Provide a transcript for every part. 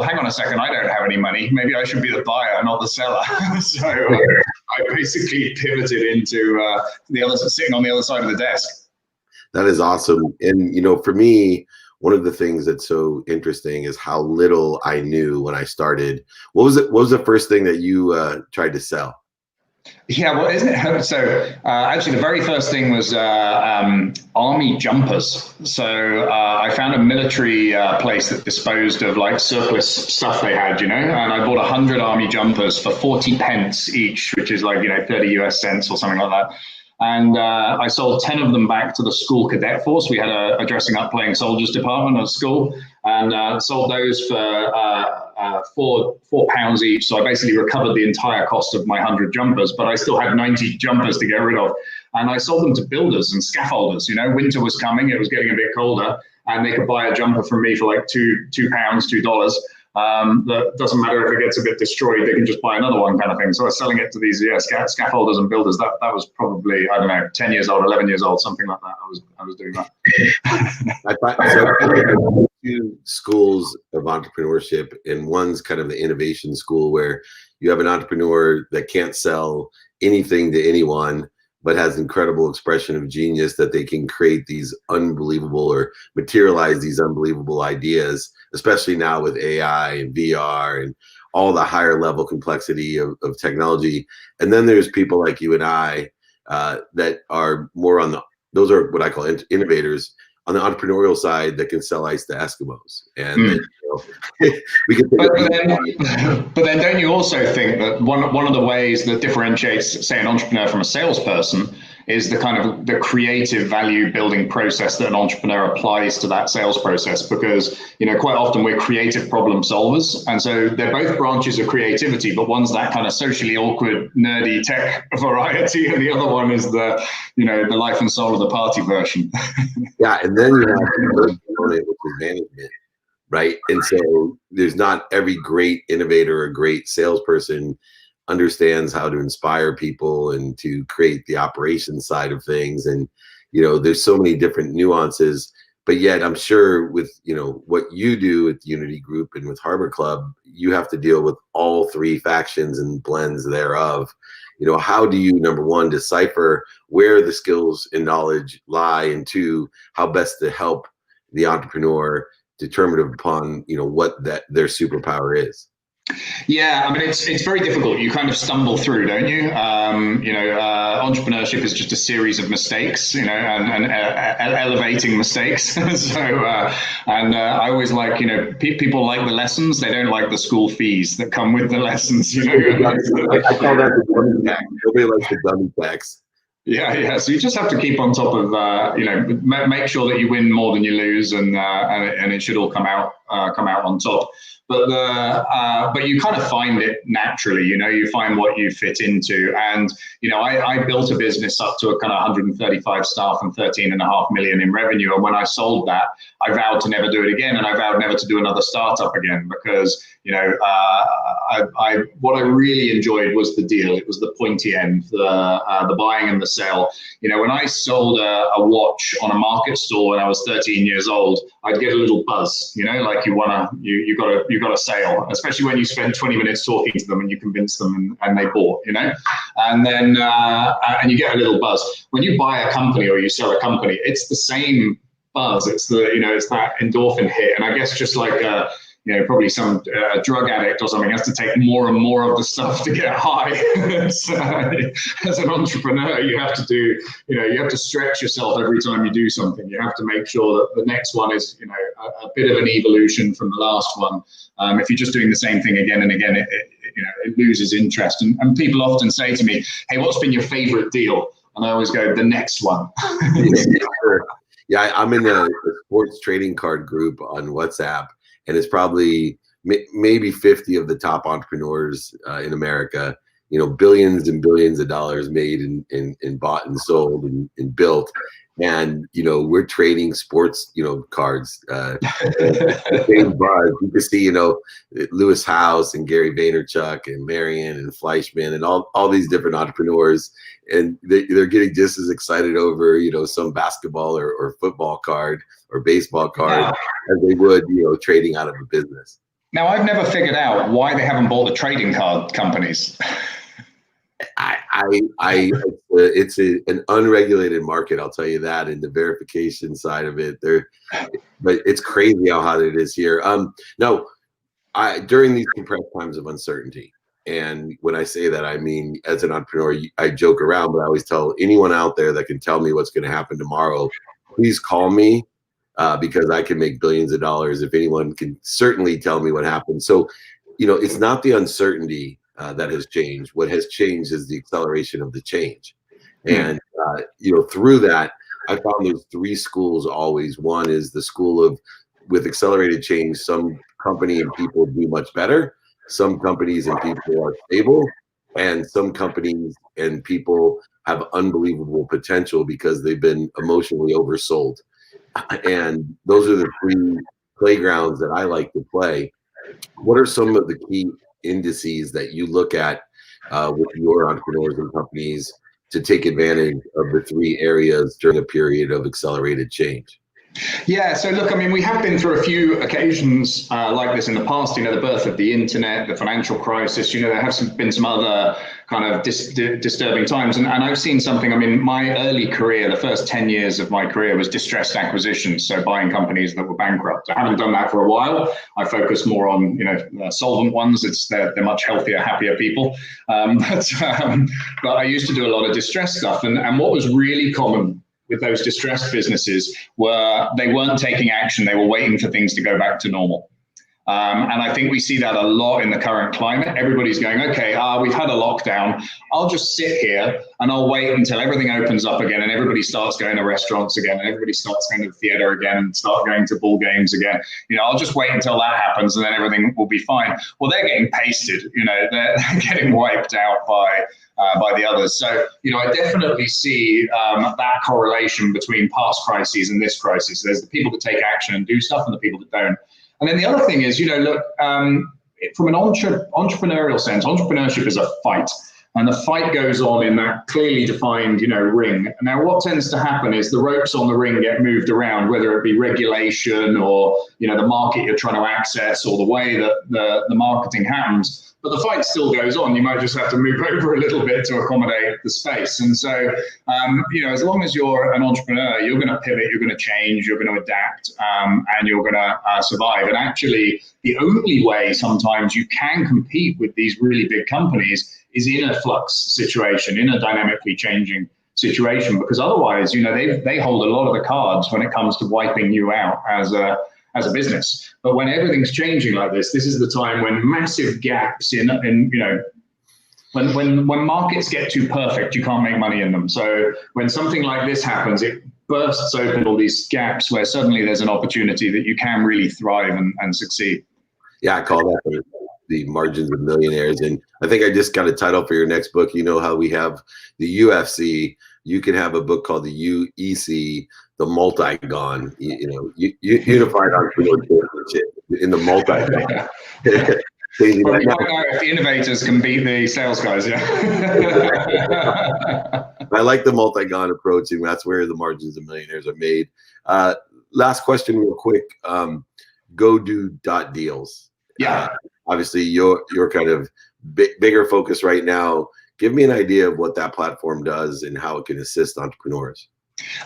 hang on a second, I don't have any money. Maybe I should be the buyer, not the seller. So I basically pivoted into sitting on the other side of the desk. That is awesome. And, for me, one of the things that's so interesting is how little I knew when I started. What was the first thing that you tried to sell? Yeah, well, isn't it? So actually, the very first thing was army jumpers. So I found a military place that disposed of like surplus stuff they had, and I bought 100 army jumpers for 40 pence each, which is like, 30 US cents or something like that. And I sold 10 of them back to the school cadet force. We had a dressing up playing soldiers department at school, and sold those for £4 each. So I basically recovered the entire cost of my 100 jumpers, but I still had 90 jumpers to get rid of. And I sold them to builders and scaffolders. Winter was coming, it was getting a bit colder, and they could buy a jumper from me for like $2. That doesn't matter if it gets a bit destroyed, they can just buy another one kind of thing. So I was selling it to these scaffolders and builders. That was probably, I don't know, 10 years old, 11 years old, something like that. I was doing that. So two schools of entrepreneurship, and one's kind of the innovation school where you have an entrepreneur that can't sell anything to anyone, but has incredible expression of genius that they can create these unbelievable or materialize these unbelievable ideas, especially now with AI and VR and all the higher level complexity of technology. And then there's people like you and I that are more those are what I call innovators on the entrepreneurial side that can sell ice to Eskimos. And we can but then don't you also think that one of the ways that differentiates, say, an entrepreneur from a salesperson is the kind of the creative value building process that an entrepreneur applies to that sales process? Because quite often we're creative problem solvers, and so they're both branches of creativity, but one's that kind of socially awkward nerdy tech variety, and the other one is the the life and soul of the party version. Yeah, and then you have the third component, which is management. Right. And so there's not every great innovator or great salesperson understands how to inspire people and to create the operations side of things. And, there's so many different nuances, but yet I'm sure with, what you do at the Unity Group and with Harbor Club, you have to deal with all three factions and blends thereof. How do you, number one, decipher where the skills and knowledge lie, and two, how best to help the entrepreneur determinative upon what their superpower is? Yeah, I mean, it's very difficult. You kind of stumble through, don't you? Entrepreneurship is just a series of mistakes, and elevating mistakes. And I always like, people like the lessons. They don't like the school fees that come with the lessons. I call that the dummy tax. Nobody likes the dummy tax. Yeah. So you just have to keep on top of, make sure that you win more than you lose, and it should all come out on top. But you kind of find it naturally, you find what you fit into. And, I built a business up to a kind of 135 staff and 13.5 million in revenue. And when I sold that, I vowed to never do it again. And I vowed never to do another startup again, because, what I really enjoyed was the deal. It was the pointy end, the buying and the sell. When I sold a watch on a market stall when I was 13 years old, I'd get a little buzz, like you got a sale, especially when you spend 20 minutes talking to them and you convince them and they bought, and then and you get a little buzz. When you buy a company or you sell a company, it's the same buzz. It's it's that endorphin hit. And I guess just like probably some drug addict or something has to take more and more of the stuff to get high. So, as an entrepreneur, you have to do, you have to stretch yourself every time you do something. You have to make sure that the next one is, a bit of an evolution from the last one. If you're just doing the same thing again and again, it loses interest. And people often say to me, "Hey, what's been your favorite deal?" And I always go, "The next one." Yeah, I'm in a sports trading card group on WhatsApp. And it's probably maybe 50 of the top entrepreneurs in America, billions and billions of dollars made and bought and sold and built. And, we're trading sports, cards. You can see, Lewis House and Gary Vaynerchuk and Marion and Fleischman and all these different entrepreneurs. And they're getting just as excited over, some basketball or football card or baseball card as they would, trading out of a business. Now, I've never figured out why they haven't bought the trading card companies. It's an unregulated market. I'll tell you that, and the verification side of it but it's crazy how hot it is here. No, during these compressed times of uncertainty, and when I say that, I mean, as an entrepreneur, I joke around, but I always tell anyone out there that can tell me what's going to happen tomorrow, please call me, because I can make billions of dollars if anyone can certainly tell me what happens. So, it's not the uncertainty that has changed. What has changed is the acceleration of the change. And, through that, I found there's three schools always. One is the school of, with accelerated change, some company and people do much better. Some companies and people are stable, and some companies and people have unbelievable potential because they've been emotionally oversold. And those are the three playgrounds that I like to play. What are some of the key indices that you look at with your entrepreneurs and companies to take advantage of the three areas during a period of accelerated change? Yeah, so look, I mean, we have been through a few occasions like this in the past, the birth of the internet, the financial crisis, there have been some other kind of disturbing times. And I've seen something, I mean, my early career, the first 10 years of my career was distressed acquisitions, so buying companies that were bankrupt. I haven't done that for a while. I focus more on, solvent ones. They're much healthier, happier people. But I used to do a lot of distressed stuff. And what was really common with those distressed businesses were they weren't taking action. They were waiting for things to go back to normal. And I think we see that a lot in the current climate. Everybody's going, okay, we've had a lockdown. I'll just sit here and I'll wait until everything opens up again and everybody starts going to restaurants again and everybody starts going to the theater again and start going to ball games again. I'll just wait until that happens and then everything will be fine. Well, they're getting pasted. They're getting wiped out by the others. So, I definitely see that correlation between past crises and this crisis. There's the people that take action and do stuff and the people that don't. And then the other thing is, look, from an entrepreneurial sense, entrepreneurship is a fight. And the fight goes on in that clearly defined, ring. Now, what tends to happen is the ropes on the ring get moved around, whether it be regulation or, the market you're trying to access or the way that the marketing happens. But the fight still goes on. You might just have to move over a little bit to accommodate the space. And so, as long as you're an entrepreneur, you're going to pivot, you're going to change, you're going to adapt, and you're going to survive. And actually, the only way sometimes you can compete with these really big companies is in a flux situation, in a dynamically changing situation, because otherwise, they hold a lot of the cards when it comes to wiping you out as a business. But when everything's changing like this is the time when massive gaps when markets get too perfect, you can't make money in them. So when something like this happens, it bursts open all these gaps where suddenly there's an opportunity that you can really thrive and succeed. Yeah, I call that the margins of millionaires. And I think I just got a title for your next book. How we have the UFC, you can have a book called the UEC, the multi-gon, unified entrepreneur championship in the multi-gon. Well, we don't know if the innovators can beat the sales guys, yeah. I like the multi-gon approach, and that's where the margins of millionaires are made. Last question real quick. GoDo Deals. Yeah. Obviously, your kind of bigger focus right now. Give me an idea of what that platform does and how it can assist entrepreneurs.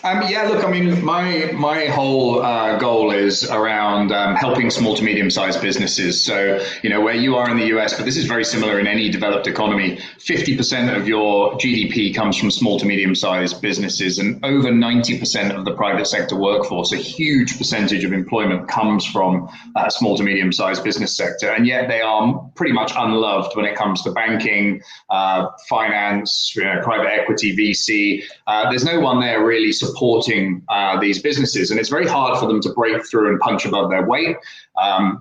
Yeah, look, I mean, my whole goal is around helping small to medium-sized businesses. So, where you are in the US, but this is very similar in any developed economy, 50% of your GDP comes from small to medium-sized businesses, and over 90% of the private sector workforce, a huge percentage of employment comes from that small to medium-sized business sector. And yet they are pretty much unloved when it comes to banking, finance, private equity, VC. There's no one there really supporting these businesses, and it's very hard for them to break through and punch above their weight.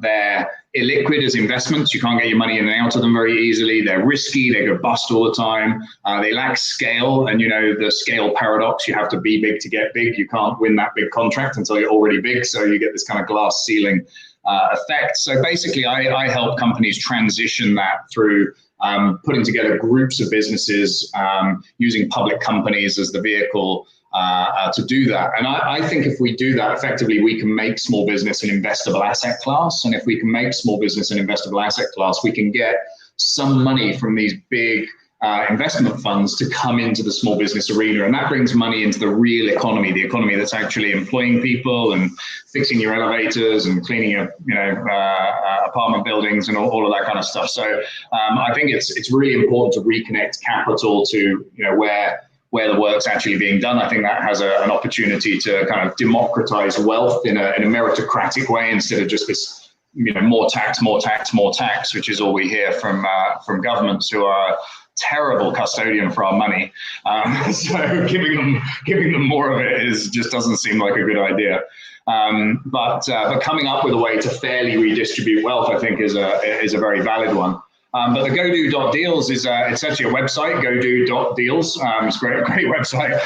They're illiquid as investments. You can't get your money in and out of them very easily. They're risky. They go bust all the time. They lack scale, and the scale paradox. You have to be big to get big. You can't win that big contract until you're already big, so you get this kind of glass ceiling effect. So basically, I help companies transition that through putting together groups of businesses, using public companies as the vehicle, to do that. And I think if we do that effectively, we can make small business an investable asset class. And if we can make small business an investable asset class, we can get some money from these big investment funds to come into the small business arena. And that brings money into the real economy, the economy that's actually employing people and fixing your elevators and cleaning your apartment buildings and all of that kind of stuff. So I think it's really important to reconnect capital to where the work's actually being done. I think that has an opportunity to kind of democratize wealth in a meritocratic way instead of just this, more tax, which is all we hear from governments who are terrible custodian for our money. So giving them more of it just doesn't seem like a good idea. But coming up with a way to fairly redistribute wealth, I think, is a very valid one. But the GoDo.Deals is it's actually a website, GoDo.Deals. It's a great website.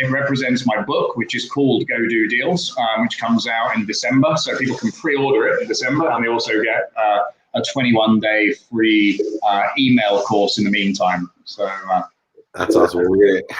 It represents my book, which is called GoDo Deals, which comes out in December. So people can pre-order it in December, and they also get a 21-day free email course in the meantime. So that's awesome. We're going to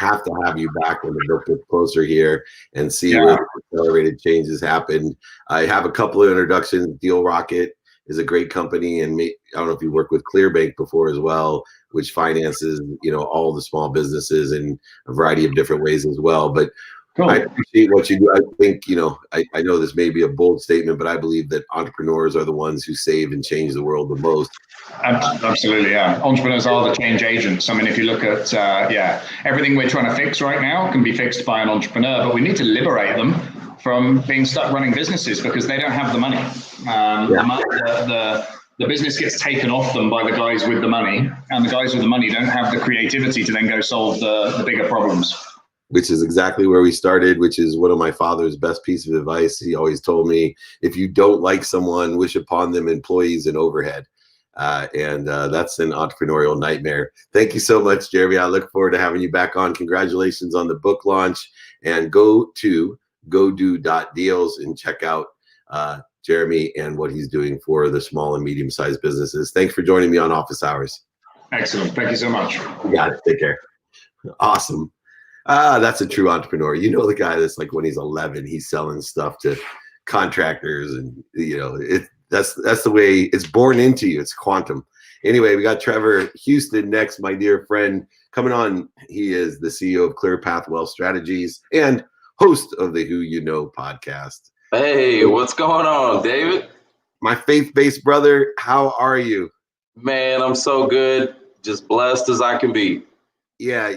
have you back when the book gets closer here and see where accelerated changes happen. I have a couple of introductions. DealRocket is a great company, and I don't know if you worked with Clearbank before as well, which finances all the small businesses in a variety of different ways as well. But cool. I appreciate what you do. I think I know this may be a bold statement, but I believe that entrepreneurs are the ones who save and change the world the most. Absolutely, yeah. Entrepreneurs are the change agents. I mean, if you look at everything we're trying to fix right now can be fixed by an entrepreneur, but we need to liberate them from being stuck running businesses because they don't have the money. The business gets taken off them by the guys with the money, and the guys with the money don't have the creativity to then go solve the bigger problems. Which is exactly where we started, which is one of my father's best piece of advice. He always told me, if you don't like someone, wish upon them employees and overhead. And that's an entrepreneurial nightmare. Thank you so much, Jeremy. I look forward to having you back on. Congratulations on the book launch, and go to GoDo.Deals and check out Jeremy and what he's doing for the small and medium-sized businesses. Thanks for joining me on Office Hours. Excellent. Thank you so much. You got it. Take care. Awesome. That's a true entrepreneur. The guy that's like, when he's 11, he's selling stuff to contractors, and that's the way it's born into you. It's quantum. Anyway, we got Trevor Houston next, my dear friend, coming on. He is the CEO of Clear Path Wealth Strategies and host of the Who You Know podcast. Hey, what's going on, David? My faith-based brother, how are you? Man, I'm so good. Just blessed as I can be. Yeah,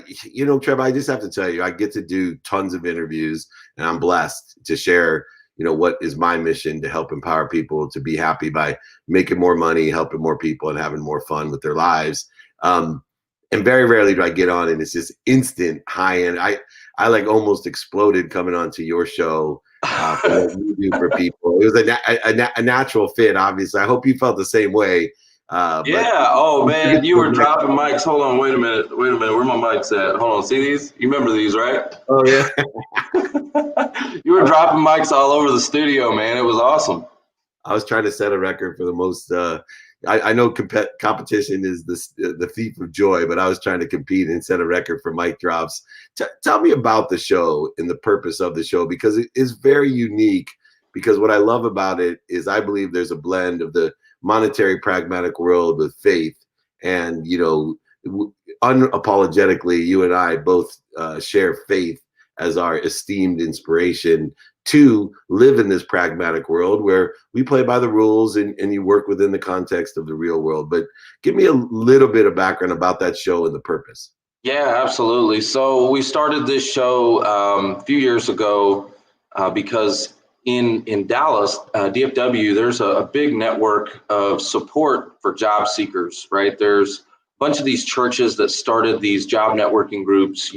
Trevor, I just have to tell you, I get to do tons of interviews, and I'm blessed to share, what is my mission to help empower people to be happy by making more money, helping more people, and having more fun with their lives. And very rarely do I get on and it's just instant high end. I like almost exploded coming onto your show for what you do for people. It was a natural fit, obviously. I hope you felt the same way. Oh man, you were dropping mics. Hold on, wait a minute. Where my mics at? Hold on, see these? You remember these, right? Oh yeah. You were dropping mics all over the studio, man. It was awesome. I was trying to set a record for the most. I know competition is the thief of joy, but I was trying to compete and set a record for mic drops. Tell me about the show and the purpose of the show, because it is very unique. Because what I love about it is I believe there's a blend of the monetary pragmatic world with faith, and unapologetically, you and I both share faith as our esteemed inspiration to live in this pragmatic world where we play by the rules and you work within the context of the real world. But give me a little bit of background about that show and the purpose. Yeah, absolutely. So we started this show a few years ago because in Dallas, DFW, there's a big network of support for job seekers, right? There's a bunch of these churches that started these job networking groups,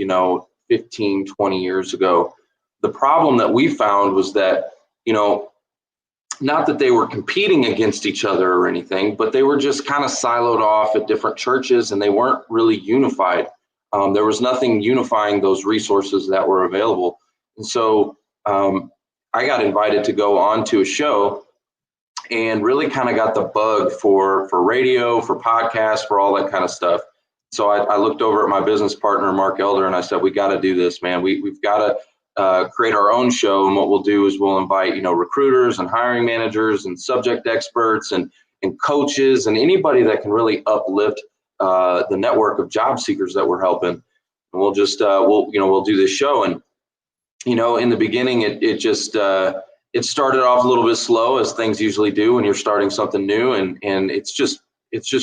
15, 20 years ago. The problem that we found was that, not that they were competing against each other or anything, but they were just kind of siloed off at different churches, and they weren't really unified. There was nothing unifying those resources that were available. And so I got invited to go on to a show and really kind of got the bug for radio, for podcasts, for all that kind of stuff. So I looked over at my business partner, Mark Elder, and I said, we got to do this, man. We've got to create our own show. And what we'll do is we'll invite, recruiters and hiring managers and subject experts and coaches and anybody that can really uplift the network of job seekers that we're helping. And we'll just, we'll do this show. And, in the beginning, it started off a little bit slow, as things usually do when you're starting something new. And it's just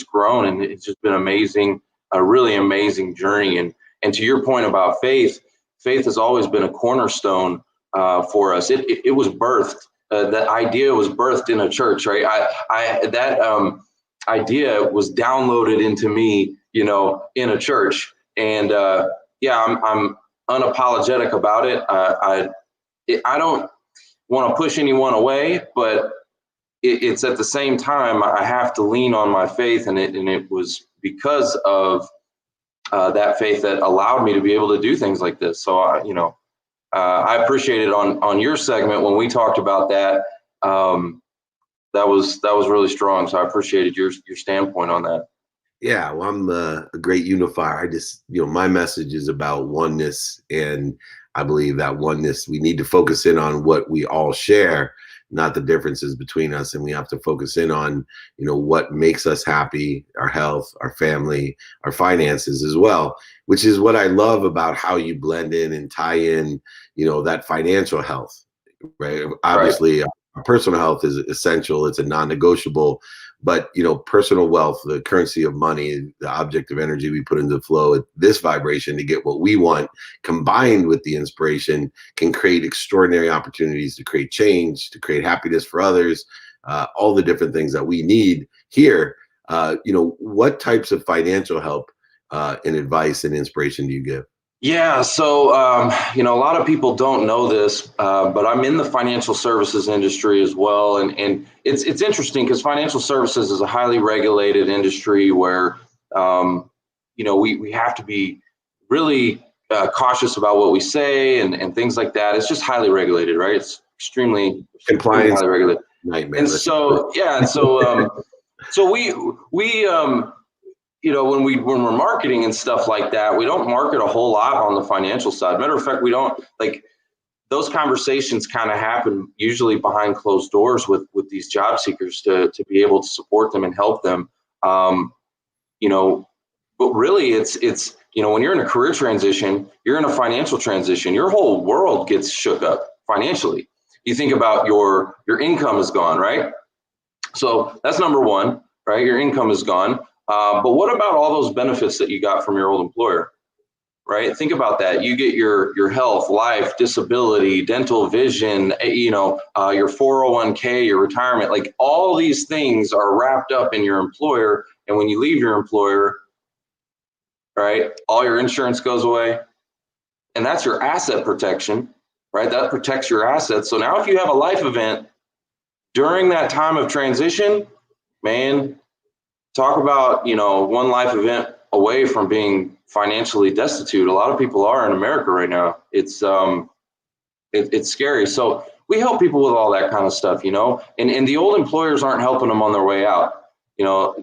grown, and it's just been amazing. A really amazing journey. And to your point about faith has always been a cornerstone for us. It was birthed. That idea was birthed in a church, right? That idea was downloaded into me, in a church. And I'm unapologetic about it. I don't want to push anyone away, but it's at the same time I have to lean on my faith, and it was because of that faith that allowed me to be able to do things like this. So, I appreciated on your segment when we talked about that. That was really strong. So I appreciated your standpoint on that. Yeah, well, I'm a great unifier. I just, my message is about oneness, and I believe that oneness, we need to focus in on what we all share, not the differences between us. And we have to focus in on, what makes us happy, our health, our family, our finances as well, which is what I love about how you blend in and tie in, that financial health, right? Obviously, our personal health is essential. It's a non-negotiable, but, personal wealth, the currency of money, the object of energy we put into the flow at this vibration to get what we want, combined with the inspiration, can create extraordinary opportunities to create change, to create happiness for others, all the different things that we need here. What types of financial help and advice and inspiration do you give? Yeah, so a lot of people don't know this, but I'm in the financial services industry as well, and it's interesting because financial services is a highly regulated industry where we have to be really cautious about what we say and things like that. It's just highly regulated, right? It's extremely highly regulated. Nightmare. And so when we're marketing and stuff like that, we don't market a whole lot on the financial side. Matter of fact, we don't, like, those conversations kind of happen usually behind closed doors with these job seekers to be able to support them and help them. But really it's when you're in a career transition, you're in a financial transition, your whole world gets shook up financially. You think about your income is gone, right? So that's number one, right? Your income is gone. But what about all those benefits that you got from your old employer, right? Think about that. You get your health, life, disability, dental, vision, your 401k, your retirement, like all these things are wrapped up in your employer. And when you leave your employer, right, all your insurance goes away. And that's your asset protection, right? That protects your assets. So now if you have a life event during that time of transition, man, talk about, one life event away from being financially destitute. A lot of people are in America right now. It's scary. So we help people with all that kind of stuff, and the old employers aren't helping them on their way out.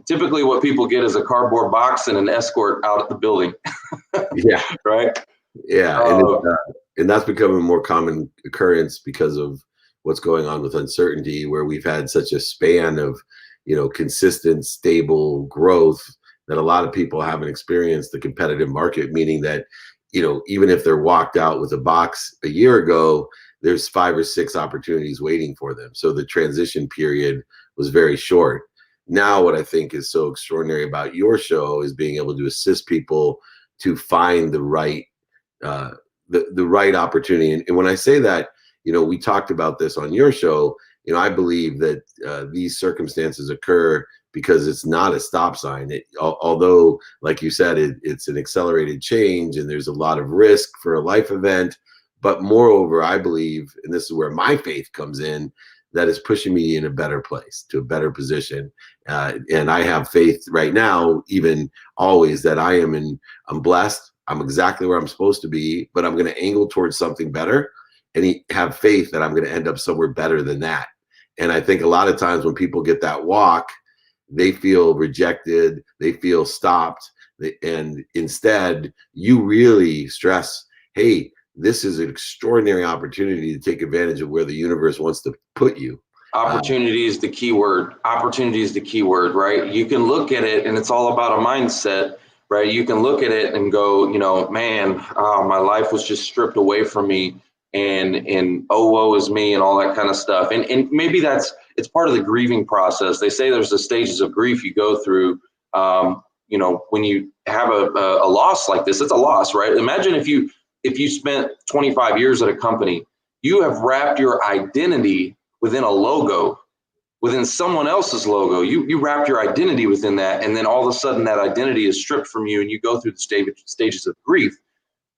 Typically what people get is a cardboard box and an escort out at the building. Yeah. Right. Yeah. And that's becoming a more common occurrence because of what's going on with uncertainty, where we've had such a span of, consistent, stable growth that a lot of people haven't experienced the competitive market, meaning that, even if they're walked out with a box a year ago, there's 5 or 6 opportunities waiting for them. So the transition period was very short. Now, what I think is so extraordinary about your show is being able to assist people to find the right the right opportunity. And when I say that, we talked about this on your show. I believe that these circumstances occur because it's not a stop sign. Although, like you said, it's an accelerated change and there's a lot of risk for a life event. But moreover, I believe, and this is where my faith comes in, that is pushing me in a better place, to a better position. And I have faith right now, even always, that I'm blessed. I'm exactly where I'm supposed to be, but I'm going to angle towards something better and have faith that I'm going to end up somewhere better than that. And I think a lot of times when people get that walk, they feel rejected, they feel stopped, And instead, you really stress, hey, this is an extraordinary opportunity to take advantage of where the universe wants to put you. Opportunity is the key word. Opportunity is the key word, right? You can look at it, and it's all about a mindset, right? You can look at it and go, man, my life was just stripped away from me, and oh, woe is me, and all that kind of stuff. And maybe it's part of the grieving process. They say there's the stages of grief you go through. When you have a loss like this, it's a loss, right? Imagine if you spent 25 years at a company, you have wrapped your identity within a logo, within someone else's logo. You wrapped your identity within that, and then all of a sudden that identity is stripped from you, and you go through the stages of grief.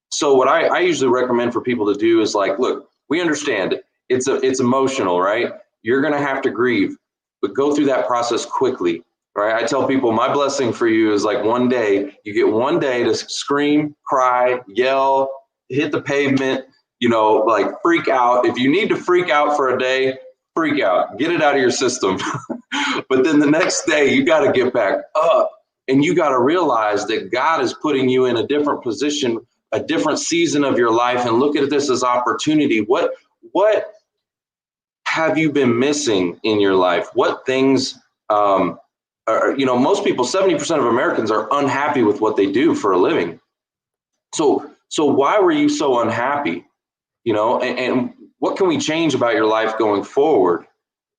So what I usually recommend for people to do is like, look, we understand it's emotional, right? You're going to have to grieve, but go through that process quickly, right? I tell people my blessing for you is like you get one day to scream, cry, yell, hit the pavement, like freak out. If you need to freak out for a day, freak out, get it out of your system. But then the next day you got to get back up, and you got to realize that God is putting you in a different position, a different season of your life, and look at this as opportunity. What have you been missing in your life? What things most people, 70% of Americans are unhappy with what they do for a living. So why were you so unhappy? And what can we change about your life going forward?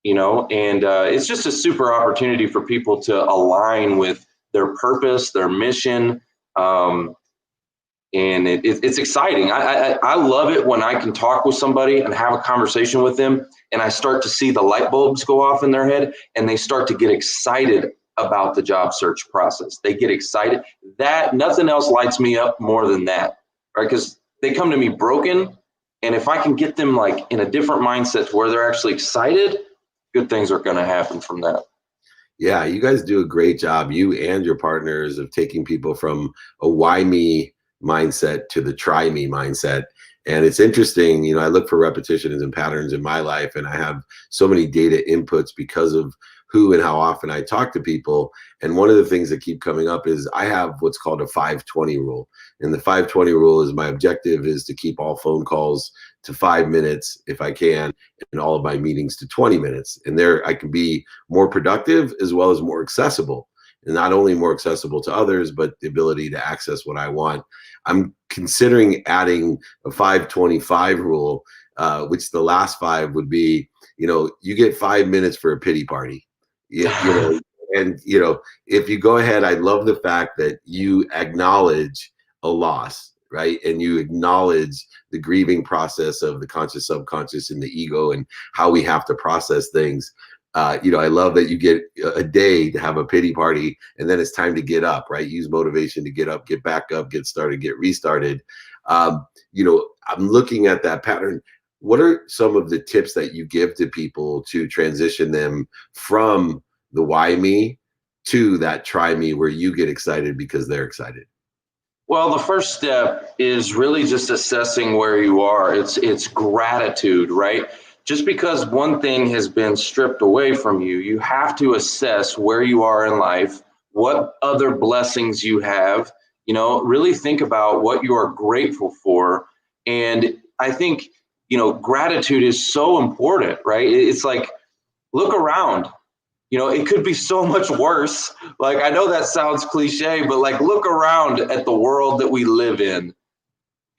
And it's just a super opportunity for people to align with their purpose, their mission. And it's exciting. I love it when I can talk with somebody and have a conversation with them, and I start to see the light bulbs go off in their head, and they start to get excited about the job search process. They get excited. That nothing else lights me up more than that, right? Because they come to me broken, and if I can get them like in a different mindset to where they're actually excited, good things are going to happen from that. Yeah, you guys do a great job, you and your partners, of taking people from a why me mindset to the try me mindset. And it's interesting, I look for repetitions and patterns in my life, and I have so many data inputs because of who and how often I talk to people. And one of the things that keep coming up is I have what's called a 5-20 rule. And the 5-20 rule is my objective is to keep all phone calls to 5 minutes if I can, and all of my meetings to 20 minutes. And there I can be more productive as well as more accessible. And not only more accessible to others, but the ability to access what I want. I'm considering adding a 5-25 rule, which the last 5 would be, you get 5 minutes for a pity party. And if you go ahead, I love the fact that you acknowledge a loss, right? And you acknowledge the grieving process of the conscious, subconscious, and the ego, and how we have to process things. I love that you get a day to have a pity party, and then it's time to get up, right? Use motivation to get up, get back up, get started, get restarted. I'm looking at that pattern. What are some of the tips that you give to people to transition them from the why me to that try me, where you get excited because they're excited? Well, the first step is really just assessing where you are. It's gratitude, right? Just because one thing has been stripped away from you, you have to assess where you are in life, what other blessings you have, really think about what you are grateful for. And I think, gratitude is so important, right? It's like, look around, it could be so much worse. Like, I know that sounds cliche, but like, look around at the world that we live in,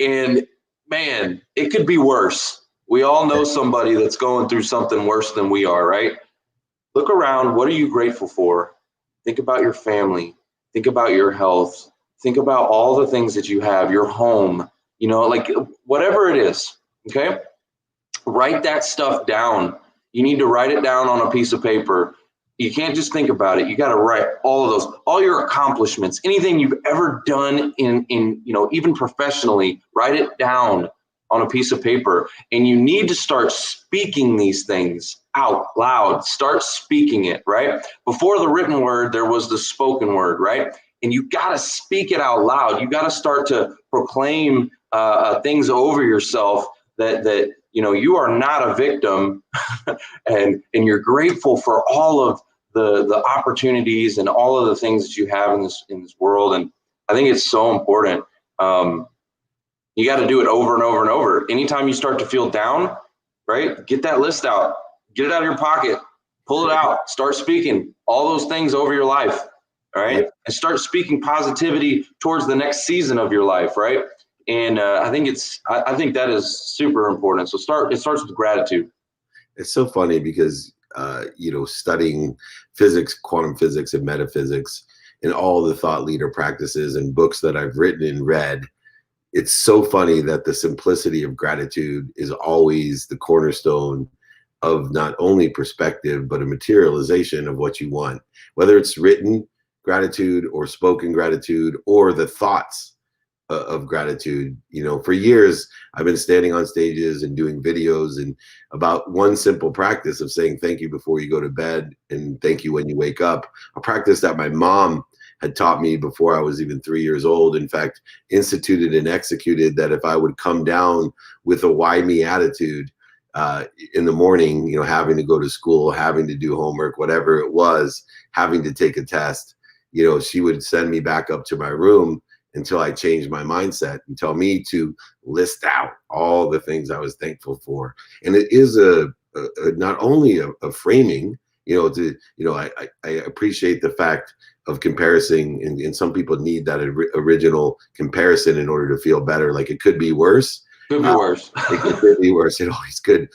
and man, it could be worse. We all know somebody that's going through something worse than we are, right? Look around. What are you grateful for? Think about your family. Think about your health. Think about all the things that you have, your home, like whatever it is, okay? Write that stuff down. You need to write it down on a piece of paper. You can't just think about it. You got to write all of those, all your accomplishments, anything you've ever done in even professionally, write it down on a piece of paper. And you need to start speaking these things out loud. Start speaking it, right? Before the written word, there was the spoken word, right? And you got to speak it out loud. You got to start to proclaim things over yourself that you are not a victim, and you're grateful for all of the opportunities and all of the things that you have in this world. And I think it's so important. You got to do it over and over and over. Anytime you start to feel down, right? Get that list out, get it out of your pocket, pull it out, start speaking all those things over your life. All right. Yep. And start speaking positivity towards the next season of your life. Right. And I think that is super important. So it starts with gratitude. It's so funny because, studying physics, quantum physics and metaphysics and all the thought leader practices and books that I've written and read, it's so funny that the simplicity of gratitude is always the cornerstone of not only perspective, but a materialization of what you want, whether it's written gratitude or spoken gratitude or the thoughts of gratitude. For years, I've been standing on stages and doing videos and about one simple practice of saying thank you before you go to bed and thank you when you wake up, a practice that my mom had taught me before I was even 3 years old. In fact, instituted and executed that if I would come down with a why me attitude in the morning, having to go to school, having to do homework, whatever it was, having to take a test, she would send me back up to my room until I changed my mindset and tell me to list out all the things I was thankful for. And it is not only a framing, I appreciate the fact of comparison, and some people need that original comparison in order to feel better. Like it could be worse. Could be worse. It could be worse. It always could.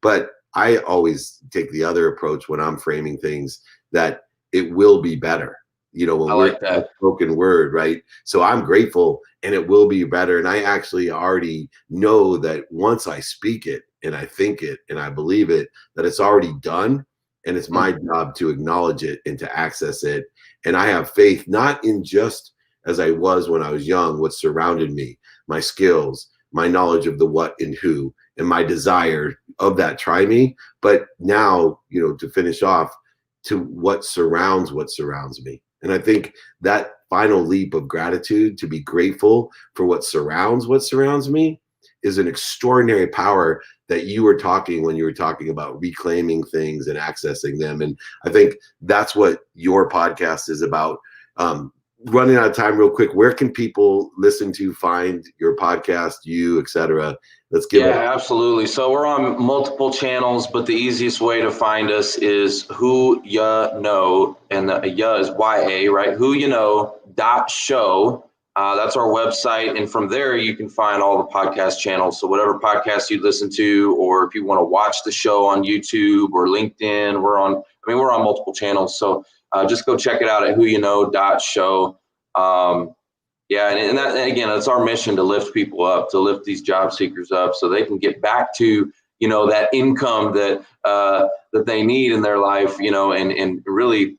But I always take the other approach when I'm framing things, that it will be better. When I like that spoken word, right? So I'm grateful and it will be better. And I actually already know that once I speak it and I think it and I believe it, that it's already done. And it's my job to acknowledge it and to access it. And I have faith, not in just as I was when I was young, what surrounded me, my skills, my knowledge of the what and who, and my desire of that try me. But now, to finish off, to what surrounds me. And I think that final leap of gratitude, to be grateful for what surrounds me, is an extraordinary power that you were talking when you were talking about reclaiming things and accessing them. And I think that's what your podcast is about. Running out of time real quick, where can people listen to, find your podcast, you, etc.? Let's give it. Absolutely. So we're on multiple channels, but the easiest way to find us is Who Ya Know, and the ya is YA, right? whoyaknow.show. That's our website. And from there, you can find all the podcast channels. So whatever podcast you listen to, or if you want to watch the show on YouTube or LinkedIn, we're on multiple channels. So just go check it out at whoyaknow.show. And that, again, it's our mission to lift people up, to lift these job seekers up so they can get back to, that income that they need in their life, and really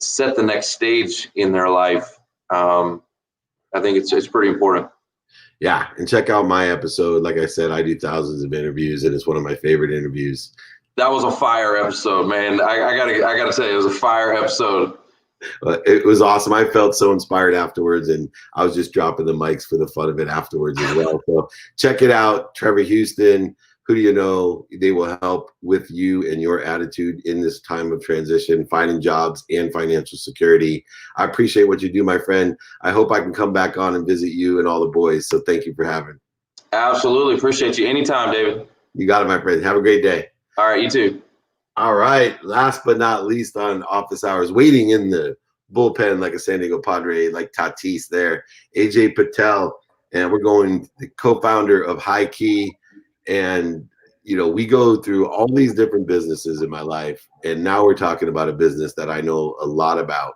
set the next stage in their life. I think it's pretty important. Yeah. And check out my episode. Like I said, I do thousands of interviews and it's one of my favorite interviews. That was a fire episode, man. I gotta say, it was a fire episode. It was awesome. I felt so inspired afterwards, and I was just dropping the mics for the fun of it afterwards as well. So check it out. Trevor Houston, Who Do You Know? They will help with you and your attitude in this time of transition, finding jobs and financial security. I appreciate what you do, my friend. I hope I can come back on and visit you and all the boys. So thank you for having me. Absolutely. Appreciate you. Anytime, David. You got it, my friend. Have a great day. All right. You too. All right. Last but not least on office hours, waiting in the bullpen like a San Diego Padre, like Tatis there, AJ Patel. And we're going, the co-founder of HighKey. And, we go through all these different businesses in my life. And now we're talking about a business that I know a lot about.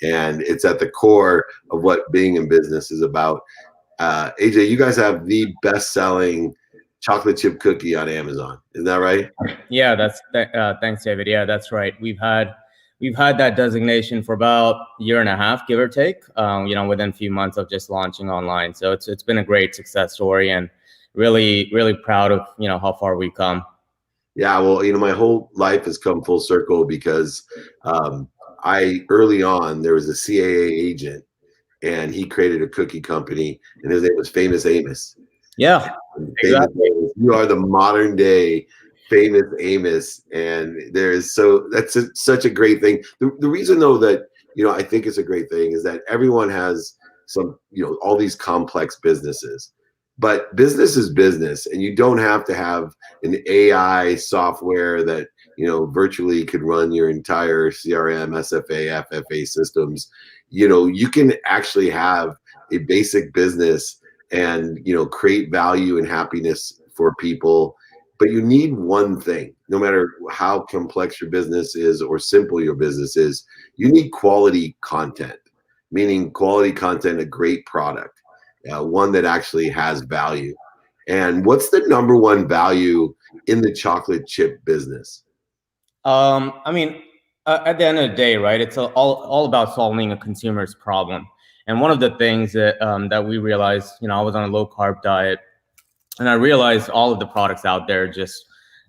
And it's at the core of what being in business is about. AJ, you guys have the best-selling chocolate chip cookie on Amazon. Isn't that right? Yeah, thanks, David. Yeah, that's right. We've had that designation for about a year and a half, give or take, within a few months of just launching online. So it's been a great success story, and really, really proud of, how far we've come. Yeah, well, my whole life has come full circle because early on, there was a CAA agent, and he created a cookie company, and his name was Famous Amos. Yeah, exactly. You are the modern day Famous Amos, and that's such a great thing. The reason though that I think it's a great thing is that everyone has some, all these complex businesses. But business is business, and you don't have to have an AI software that, virtually could run your entire CRM, SFA, FFA systems. You can actually have a basic business and, create value and happiness for people. But you need one thing, no matter how complex your business is or simple your business is, you need quality content, meaning quality content, a great product, one that actually has value. And what's the number one value in the chocolate chip business? I mean, at the end of the day, right, it's all about solving a consumer's problem. And one of the things that that we realized, I was on a low carb diet, and I realized all of the products out there just,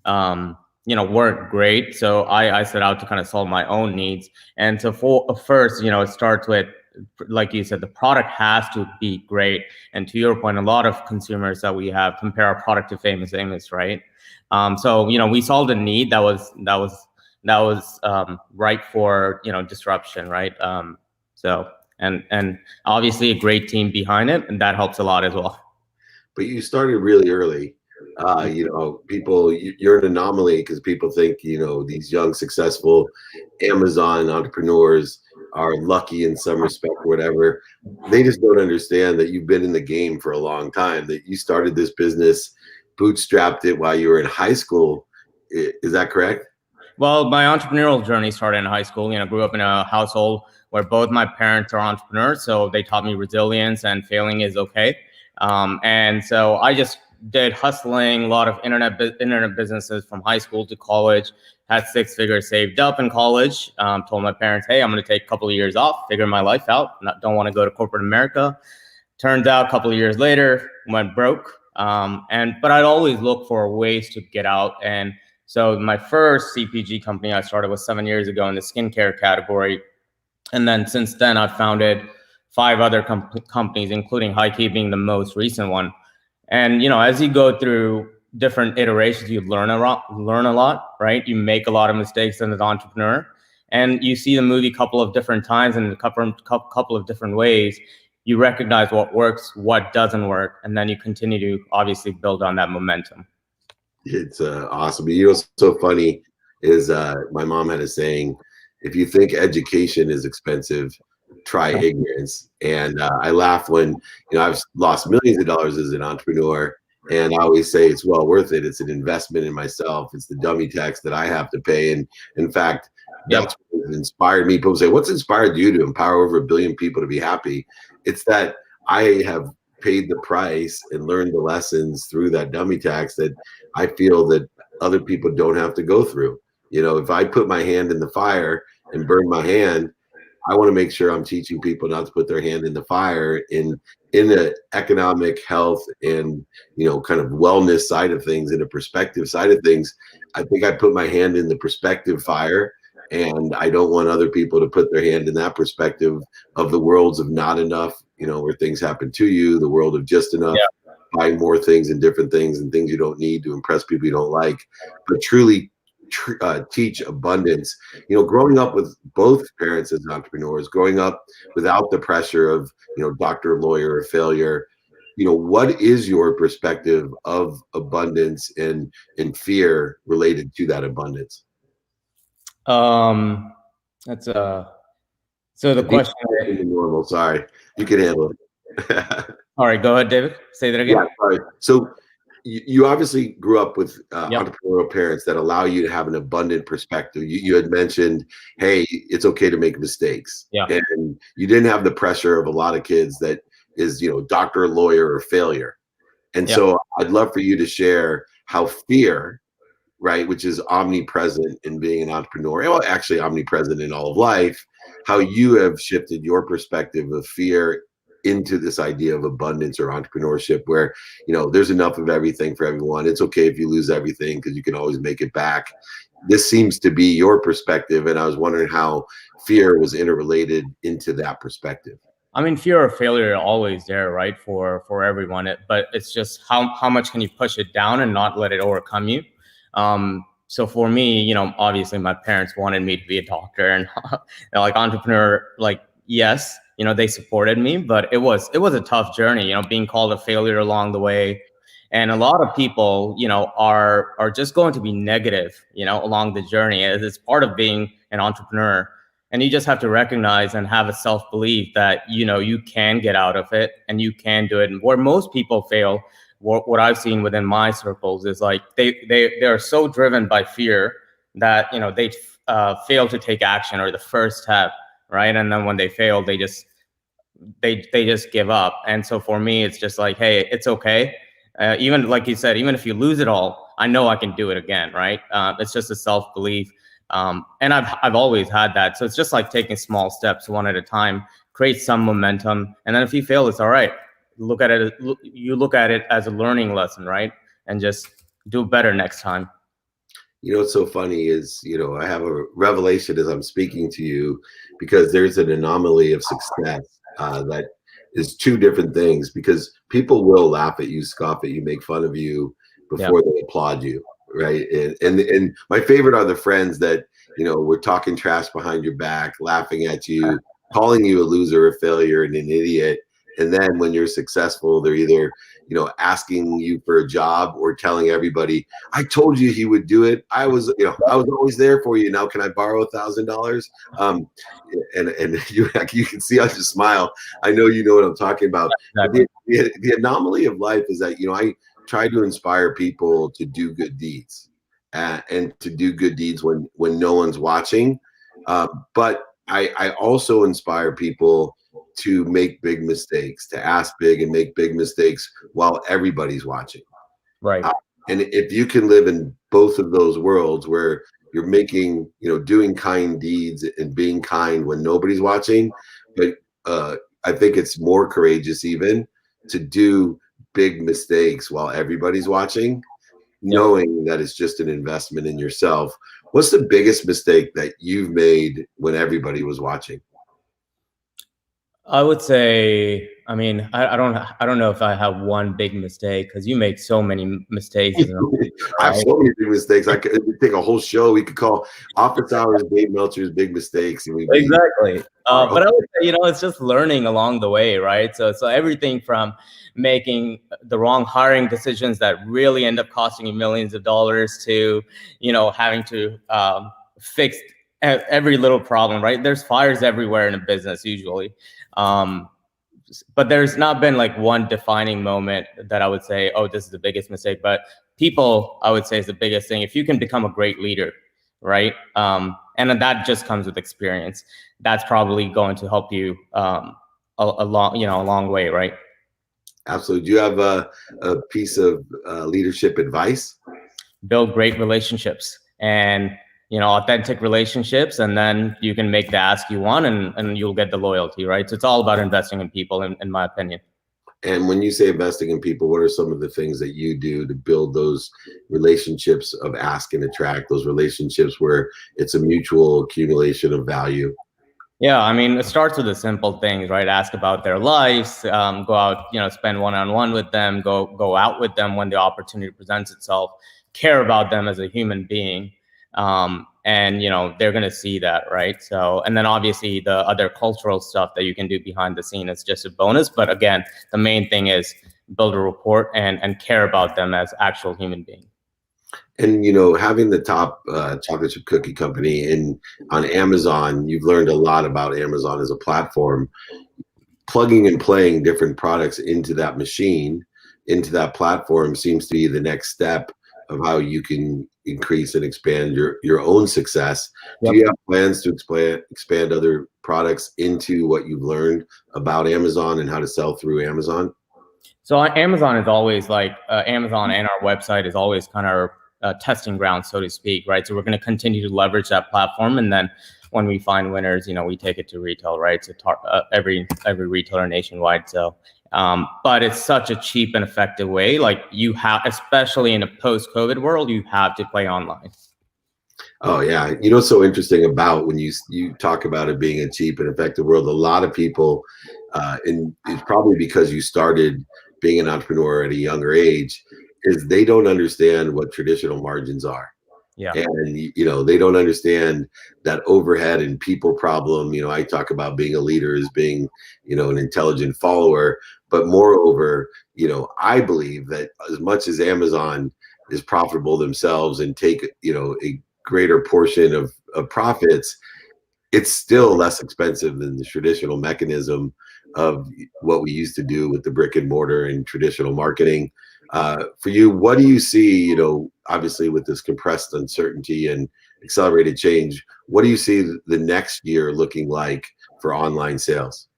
weren't great. So I set out to kind of solve my own needs. And so first, it starts with, like you said, the product has to be great. And to your point, a lot of consumers that we have compare our product to Famous Amos, right? So we solved a need that was ripe for disruption, right? So and obviously a great team behind it, and that helps a lot as well. But you started really early. People, you're an anomaly because people think these young successful Amazon entrepreneurs are lucky in some respect or whatever. They just don't understand that you've been in the game for a long time, that you started this business, bootstrapped it while you were in high school. Is that correct? Well, my entrepreneurial journey started in high school. Grew up in a household where both my parents are entrepreneurs, so they taught me resilience and failing is okay. And so I just did hustling, a lot of internet businesses from high school to college, had 6 figures saved up in college, told my parents, hey, I'm going to take a couple of years off, figure my life out, don't want to go to corporate America. Turns out a couple of years later, went broke. But I'd always look for ways to get out. And so my first CPG company I started was 7 years ago in the skincare category. And then since then, I've founded 5 other companies, including HighKey being the most recent one. And as you go through different iterations, you learn a lot, right? You make a lot of mistakes as an entrepreneur, and you see the movie a couple of different times in a couple of different ways. You recognize what works, what doesn't work, and then you continue to obviously build on that momentum. It's awesome. What's so funny is my mom had a saying, if you think education is expensive, try ignorance. And I laugh when, I've lost millions of dollars as an entrepreneur, and I always say it's well worth it. It's an investment in myself. It's the dummy tax that I have to pay. And in fact, that's what inspired me. People say, what's inspired you to empower over 1 billion people to be happy? It's that I have paid the price and learned the lessons through that dummy tax that I feel that other people don't have to go through. If I put my hand in the fire and burn my hand, I want to make sure I'm teaching people not to put their hand in the fire in the economic health and, kind of wellness side of things, in a perspective side of things. I think I put my hand in the perspective fire, and I don't want other people to put their hand in that perspective of the worlds of not enough, where things happen to you, the world of just enough, buying more things and different things and things you don't need to impress people you don't like, but truly teach abundance. Growing up with both parents as entrepreneurs, growing up without the pressure of, doctor, lawyer, or failure, what is your perspective of abundance and fear related to that abundance? That's so the question. Normal, sorry, you can handle it. All right, go ahead, David. Say that again. Yeah, sorry. So you obviously grew up with entrepreneurial parents that allow you to have an abundant perspective. You had mentioned, hey, it's okay to make mistakes. Yeah. And you didn't have the pressure of a lot of kids that is, doctor, lawyer, or failure. And so I'd love for you to share how fear, right, which is omnipresent in being an entrepreneur, well, actually omnipresent in all of life, how you have shifted your perspective of fear into this idea of abundance or entrepreneurship, where there's enough of everything for everyone. It's okay if you lose everything because you can always make it back. This seems to be your perspective, and I was wondering how fear was interrelated into that perspective. I mean, fear of failure always there, right, for everyone. But it's just how much can you push it down and not let it overcome you. So for me, obviously my parents wanted me to be a doctor and like entrepreneur, like, yes, they supported me, but it was a tough journey, being called a failure along the way. And a lot of people, are just going to be negative, along the journey. It's part of being an entrepreneur. And you just have to recognize and have a self-belief that, you can get out of it and you can do it. And where most people fail, what I've seen within my circles is like they are so driven by fear that, they fail to take action or the first step, right? And then when they fail, they just give up. And so for me, it's just like, hey, it's okay. Even like you said, even if you lose it all, I know I can do it again, right? It's just a self-belief. And I've always had that. So it's just like taking small steps one at a time, create some momentum. And then if you fail, it's all right. You look at it as a learning lesson, right? And just do better next time. What's so funny is, I have a revelation as I'm speaking to you, because there's an anomaly of success that is two different things, because people will laugh at you, scoff at you, make fun of you before they applaud you, right? And my favorite are the friends that, were talking trash behind your back, laughing at you, calling you a loser, a failure, and an idiot. And then when you're successful, they're either, asking you for a job or telling everybody, I told you he would do it. I was always there for you. Now, can I borrow $1,000? And you can see I just smile. I know you know what I'm talking about. The anomaly of life is that, I try to inspire people to do good deeds and to do good deeds when no one's watching. But I also inspire people to make big mistakes, to ask big and make big mistakes while everybody's watching. Right. And if you can live in both of those worlds where you're making, doing kind deeds and being kind when nobody's watching, but I think it's more courageous even to do big mistakes while everybody's watching, knowing that it's just an investment in yourself. What's the biggest mistake that you've made when everybody was watching? I would say, I mean, I don't know if I have one big mistake, because you make so many mistakes. I have so many big mistakes. I could take a whole show. We could call Office Hours Dave Meltzer's Big Mistakes. And exactly. But I would say, it's just learning along the way, right? So everything from making the wrong hiring decisions that really end up costing you millions of dollars to, having to fix every little problem, right? There's fires everywhere in a business usually. But there's not been like one defining moment that I would say, oh, this is the biggest mistake. But people, I would say, is the biggest thing. If you can become a great leader, right? And that just comes with experience. That's probably going to help you a long way, right? Absolutely. Do you have a piece of leadership advice? Build great relationships and authentic relationships, and then you can make the ask you want, and you'll get the loyalty, right? So it's all about investing in people, in my opinion. And when you say investing in people, what are some of the things that you do to build those relationships of ask and attract, those relationships where it's a mutual accumulation of value? Yeah, I mean, it starts with the simple things, right? Ask about their lives, go out, spend one-on-one with them, go out with them when the opportunity presents itself, care about them as a human being. And they're going to see that, right? So, and then obviously the other cultural stuff that you can do behind the scene is just a bonus. But again, the main thing is build a rapport and care about them as actual human beings. And having the top chocolate chip cookie company on Amazon, you've learned a lot about Amazon as a platform. Plugging and playing different products into that machine, into that platform, seems to be the next step of how you can increase and expand your own success. Yep. Do you have plans to expand other products into what you've learned about Amazon and how to sell through Amazon? So Amazon is always like Amazon, and our website is always kind of our testing ground, so to speak, right? So we're going to continue to leverage that platform, and then when we find winners, we take it to retail, right? So every retailer nationwide. So. But it's such a cheap and effective way. Like you have, especially in a post-COVID world, you have to play online. Oh yeah. What's so interesting about when you talk about it being a cheap and effective world, a lot of people, and it's probably because you started being an entrepreneur at a younger age, is they don't understand what traditional margins are. Yeah. And, they don't understand that overhead and people problem. I talk about being a leader as being, an intelligent follower. But moreover, I believe that as much as Amazon is profitable themselves and take, a greater portion of profits, it's still less expensive than the traditional mechanism of what we used to do with the brick and mortar and traditional marketing. For you, what do you see, obviously with this compressed uncertainty and accelerated change, what do you see the next year looking like for online sales?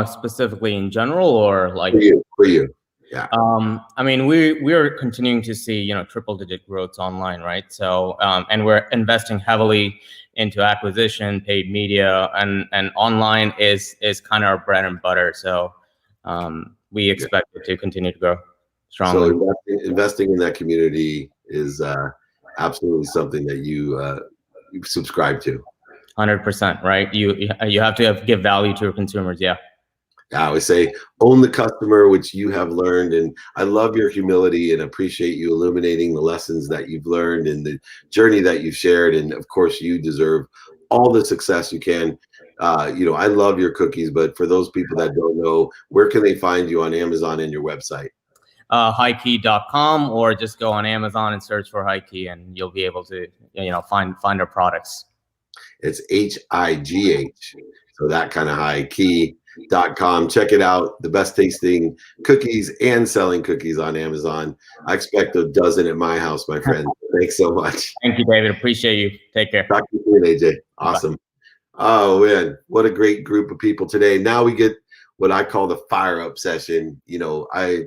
Specifically in general, or like for you? Yeah. I mean, we're continuing to see, triple digit growth online, right? So, and we're investing heavily into acquisition, paid media, and online is kind of our bread and butter. So, we expect it to continue to grow strongly. So investing in that community is absolutely something that you subscribe to. 100%, right? You have to give value to your consumers. Yeah. I always say, own the customer, which you have learned. And I love your humility and appreciate you illuminating the lessons that you've learned and the journey that you've shared. And of course, you deserve all the success you can. I love your cookies, but for those people that don't know, where can they find you on Amazon and your website? HighKey.com, or just go on Amazon and search for HighKey, and you'll be able to, find our products. It's HIGH. So that kind of HighKey.com. Check it out. The best tasting cookies and selling cookies on Amazon. I expect a dozen at my house, my friend. Thanks so much. Thank you, David. Appreciate you. Take care. Talk to you soon, AJ. Awesome. Bye. Oh, man. What a great group of people today. Now we get what I call the fire up session.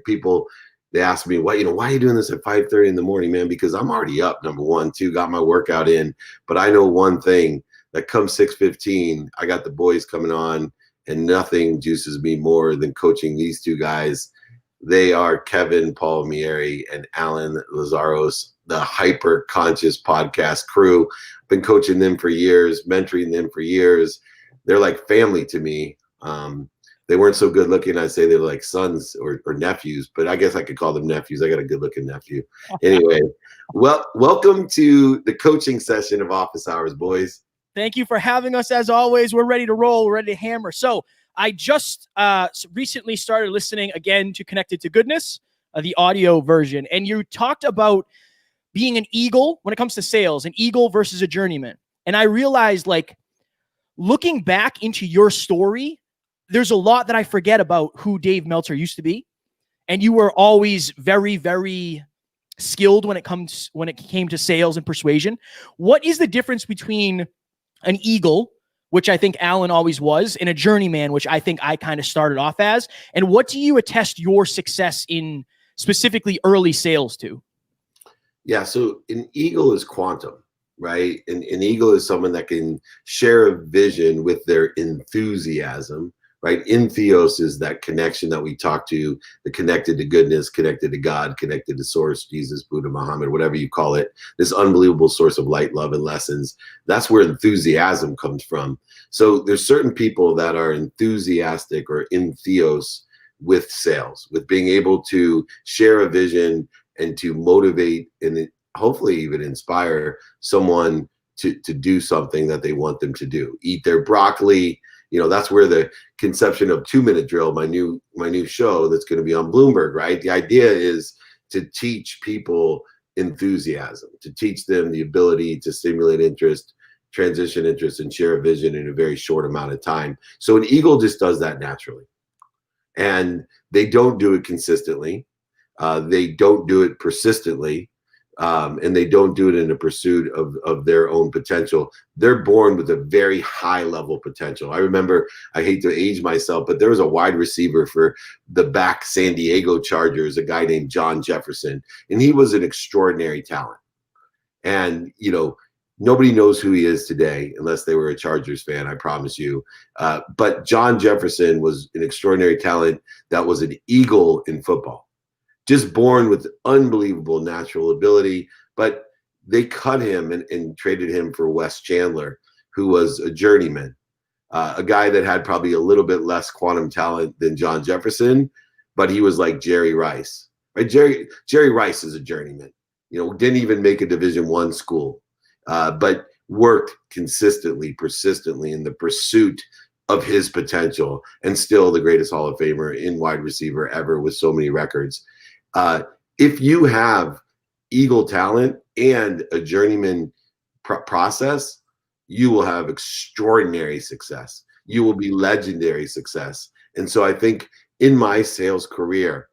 People, they ask me, why are you doing this at 5:30 in the morning, man? Because I'm already up, number one. Two, got my workout in. But I know one thing, that comes 6:15, I got the boys coming on, and nothing juices me more than coaching these two guys. They are Kevin Palmieri and Alan Lazaros, the Hyper Conscious podcast crew. Been coaching them for years, mentoring them for years. They're like family to me. They weren't so good looking. I'd say they're like sons or nephews, but I guess I could call them nephews. I got a good looking nephew. Anyway, welcome to the coaching session of Office Hours, boys. Thank you for having us. As always, we're ready to roll. We're ready to hammer. So I just recently started listening again to Connected to Goodness, the audio version. And you talked about being an eagle when it comes to sales, an eagle versus a journeyman. And I realized, like, looking back into your story, there's a lot that I forget about who Dave Meltzer used to be. And you were always very, very skilled when it came to sales and persuasion. What is the difference between an eagle, which I think Alan always was, and a journeyman, which I think I kind of started off as? And what do you attest your success in specifically early sales to? Yeah, so an eagle is quantum, right? An eagle is someone that can share a vision with their enthusiasm, right? Entheos is that connection that we talk to, the connected to goodness, connected to God, connected to source, Jesus, Buddha, Muhammad, whatever you call it, this unbelievable source of light, love, and lessons. That's where enthusiasm comes from. So there's certain people that are enthusiastic or entheos with sales, with being able to share a vision and to motivate and hopefully even inspire someone to do something that they want them to do. Eat their broccoli. That's where the conception of 2-minute drill, my new show that's going to be on Bloomberg, right? The idea is to teach people enthusiasm, to teach them the ability to stimulate interest, transition interest, and share a vision in a very short amount of time. So an eagle just does that naturally. And they don't do it consistently. They don't do it persistently. And they don't do it in a pursuit of their own potential. They're born with a very high level potential. I remember, I hate to age myself, but there was a wide receiver for the back San Diego Chargers, a guy named John Jefferson, and he was an extraordinary talent. And, nobody knows who he is today unless they were a Chargers fan, I promise you. But John Jefferson was an extraordinary talent that was an eagle in football. Just born with unbelievable natural ability, but they cut him and traded him for Wes Chandler, who was a journeyman, a guy that had probably a little bit less quantum talent than John Jefferson, but he was like Jerry Rice, right? Jerry Rice is a journeyman. didn't even make a Division I school, but worked consistently, persistently in the pursuit of his potential, and still the greatest Hall of Famer in wide receiver ever with so many records. If you have eagle talent and a journeyman process, you will have extraordinary success. You will be legendary success. And so I think in my sales career,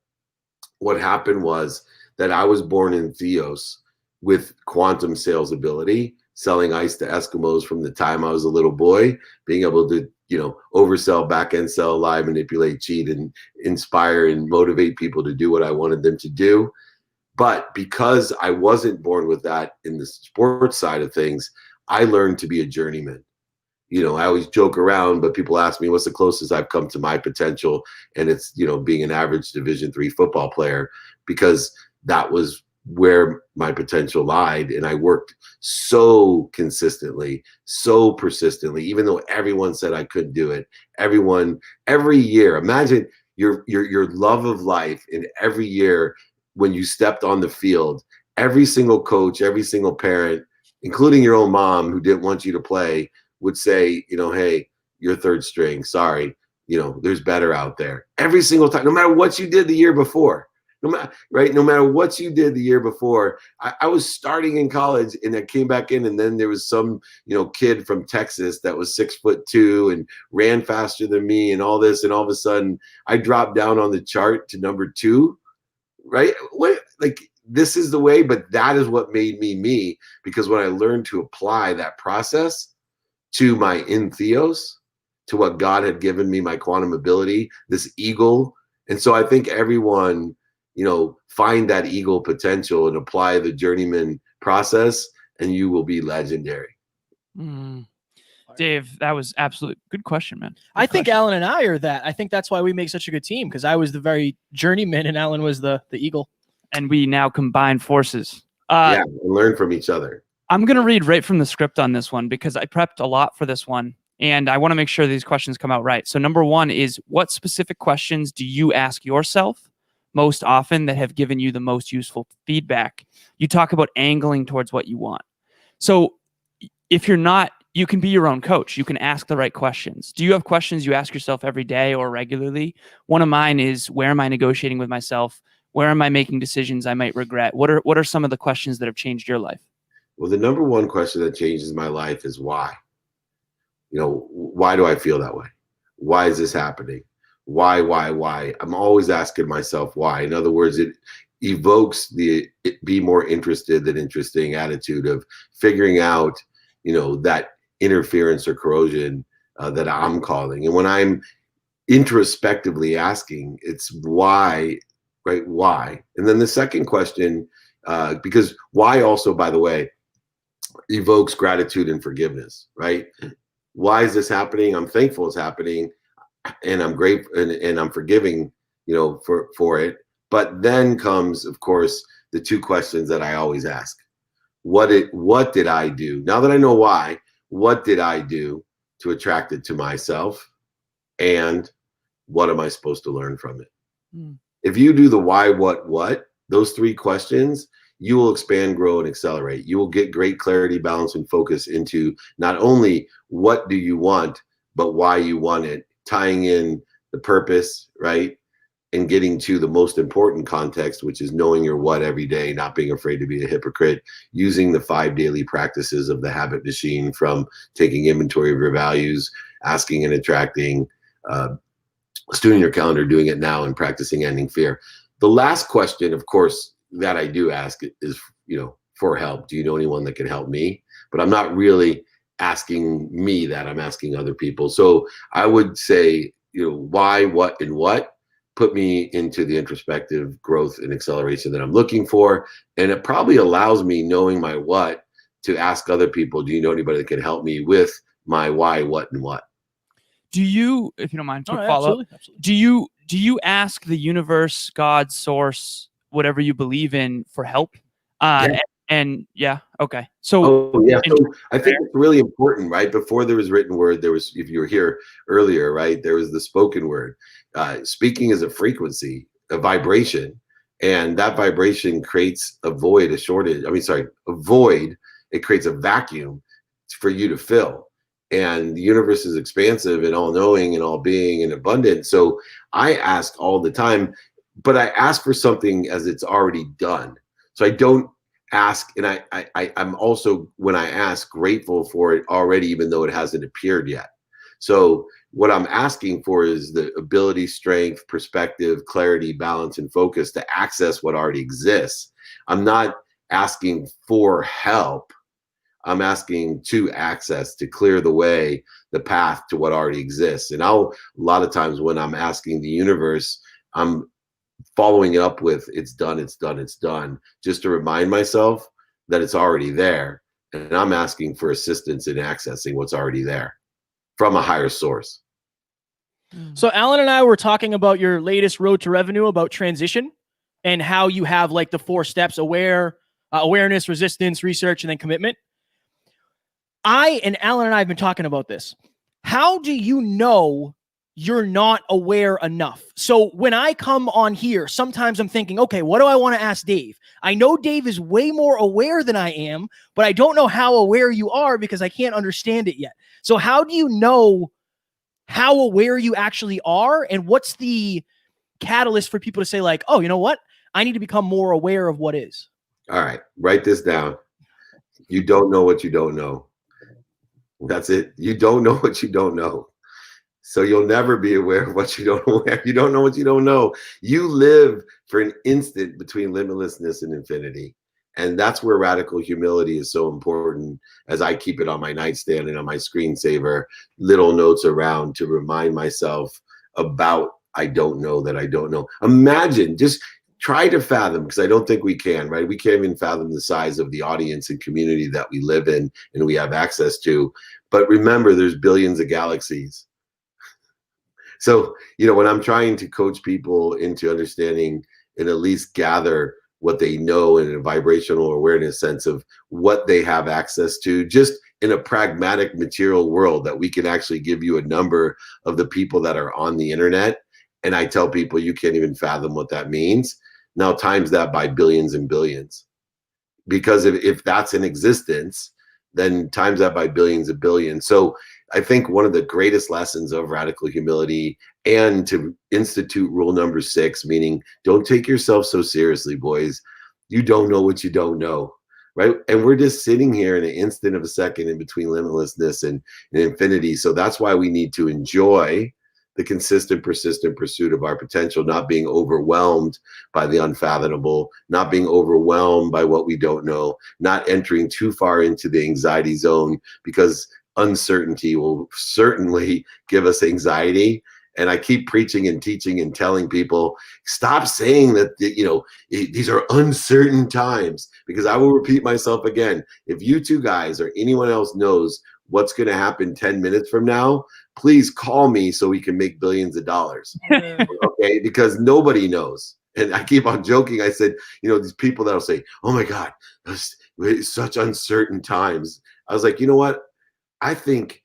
what happened was that I was born in Theos with quantum sales ability, selling ice to Eskimos from the time I was a little boy, being able to, oversell, back end sell, lie, manipulate, cheat, and inspire and motivate people to do what I wanted them to do. But because I wasn't born with that in the sports side of things, I learned to be a journeyman. I always joke around, but people ask me what's the closest I've come to my potential, and it's being an average Division III football player, because that was where my potential lied. And I worked so consistently, so persistently, even though everyone said I couldn't do it. Every year, imagine your love of life in every year when you stepped on the field, every single coach, every single parent, including your own mom who didn't want you to play, would say, hey, you're third string. Sorry, there's better out there. Every single time, no matter what you did the year before. No matter what you did the year before. I was starting in college and I came back in, and then there was some, kid from Texas that was 6'2" and ran faster than me and all this. And all of a sudden I dropped down on the chart to number 2, right? This is the way, but that is what made me me, because when I learned to apply that process to my in Theos, to what God had given me, my quantum ability, this eagle. And so I think everyone, find that eagle potential and apply the journeyman process, and you will be legendary. Dave, that was absolutely good question, man. I think Alan and I are that. I think that's why we make such a good team, because I was the very journeyman and Alan was the eagle. And we now combine forces. And learn from each other. I'm going to read right from the script on this one, because I prepped a lot for this one, and I want to make sure these questions come out right. So number 1 is, what specific questions do you ask yourself most often that have given you the most useful feedback? You talk about angling towards what you want. So if you're not, you can be your own coach. You can ask the right questions. Do you have questions you ask yourself every day or regularly? One of mine is, where am I negotiating with myself? Where am I making decisions I might regret? What are some of the questions that have changed your life? Well, the number 1 question that changes my life is why. Why do I feel that way? Why is this happening? Why? I'm always asking myself why. In other words, it evokes the be more interested than interesting attitude of figuring out, that interference or corrosion that I'm calling. And when I'm introspectively asking, it's why, right? Why? And then the second question, because why also, by the way, evokes gratitude and forgiveness, right? Why is this happening? I'm thankful it's happening, and I'm grateful, and I'm forgiving, for it. But then comes, of course, the 2 questions that I always ask. What did I do? Now that I know why, what did I do to attract it to myself? And what am I supposed to learn from it? If you do the why, what, those 3 questions, you will expand, grow, and accelerate. You will get great clarity, balance, and focus into not only what do you want, but why you want it, tying in the purpose, right? And getting to the most important context, which is knowing your what every day, not being afraid to be a hypocrite, using the 5 daily practices of the habit machine, from taking inventory of your values, asking and attracting, doing your calendar, doing it now, and practicing ending fear. The last question, of course, that I do ask is, for help. Do you know anyone that can help me? But I'm not really asking me that. I'm asking other people. So I would say, why, what, and what put me into the introspective growth and acceleration that I'm looking for. And it probably allows me, knowing my what, to ask other people, do you know anybody that can help me with my why, what, and what? Do you, if you don't mind, follow up, do you ask the universe, God, source, whatever you believe in, for help? Okay. So, So I think it's really important, right? Before there was written word, there was, if you were here earlier, right, there was the spoken word. Speaking is a frequency, a vibration. And that vibration creates a void, a void. It creates a vacuum for you to fill. And the universe is expansive and all knowing and all being and abundant. So I ask all the time, but I ask for something as it's already done. So I don't ask, and I'm also, when I ask, grateful for it already, even though it hasn't appeared yet. So what I'm asking for is the ability, strength, perspective, clarity, balance, and focus to access what already exists. I'm not asking for help. I'm asking to access, to clear the way, the path to what already exists. And a lot of times when I'm asking the universe, I'm following it up with it's done, it's done, it's done, just to remind myself that it's already there. And I'm asking for assistance in accessing what's already there from a higher source. So Alan and I were talking about your latest Road to Revenue, about transition and how you have like the 4 steps: awareness, resistance, research, and then commitment. Alan and I have been talking about this. How do you know you're not aware enough? So when I come on here, sometimes I'm thinking, okay, what do I want to ask Dave? I know Dave is way more aware than I am, but I don't know how aware you are because I can't understand it yet. So how do you know how aware you actually are? And what's the catalyst for people to say like, oh, you know what? I need to become more aware of what is. All right, write this down. You don't know what you don't know. That's it. You don't know what you don't know. So you'll never be aware of what you don't know. You don't know what you don't know. You live for an instant between limitlessness and infinity. And that's where radical humility is so important, as I keep it on my nightstand and on my screensaver, little notes around to remind myself about I don't know that I don't know. Imagine, just try to fathom, because I don't think we can, right? We can't even fathom the size of the audience and community that we live in and we have access to. But remember, there's billions of galaxies. So, when I'm trying to coach people into understanding and at least gather what they know in a vibrational awareness sense of what they have access to, just in a pragmatic material world, that we can actually give you a number of the people that are on the internet. And I tell people, you can't even fathom what that means. Now times that by billions and billions. Because if that's in existence, then times that by billions and billions. So I think one of the greatest lessons of radical humility, and to institute rule number 6, meaning don't take yourself so seriously, boys. You don't know what you don't know, right? And we're just sitting here in an instant of a second in between limitlessness and infinity. So that's why we need to enjoy the consistent, persistent pursuit of our potential, not being overwhelmed by the unfathomable, not being overwhelmed by what we don't know, not entering too far into the anxiety zone, because uncertainty will certainly give us anxiety. And I keep preaching and teaching and telling people, stop saying that, these are uncertain times, because I will repeat myself again. If you two guys or anyone else knows what's going to happen 10 minutes from now, please call me so we can make billions of dollars. Okay? Because nobody knows. And I keep on joking. I said, these people that'll say, oh my God, it's such uncertain times. I was like, you know what? I think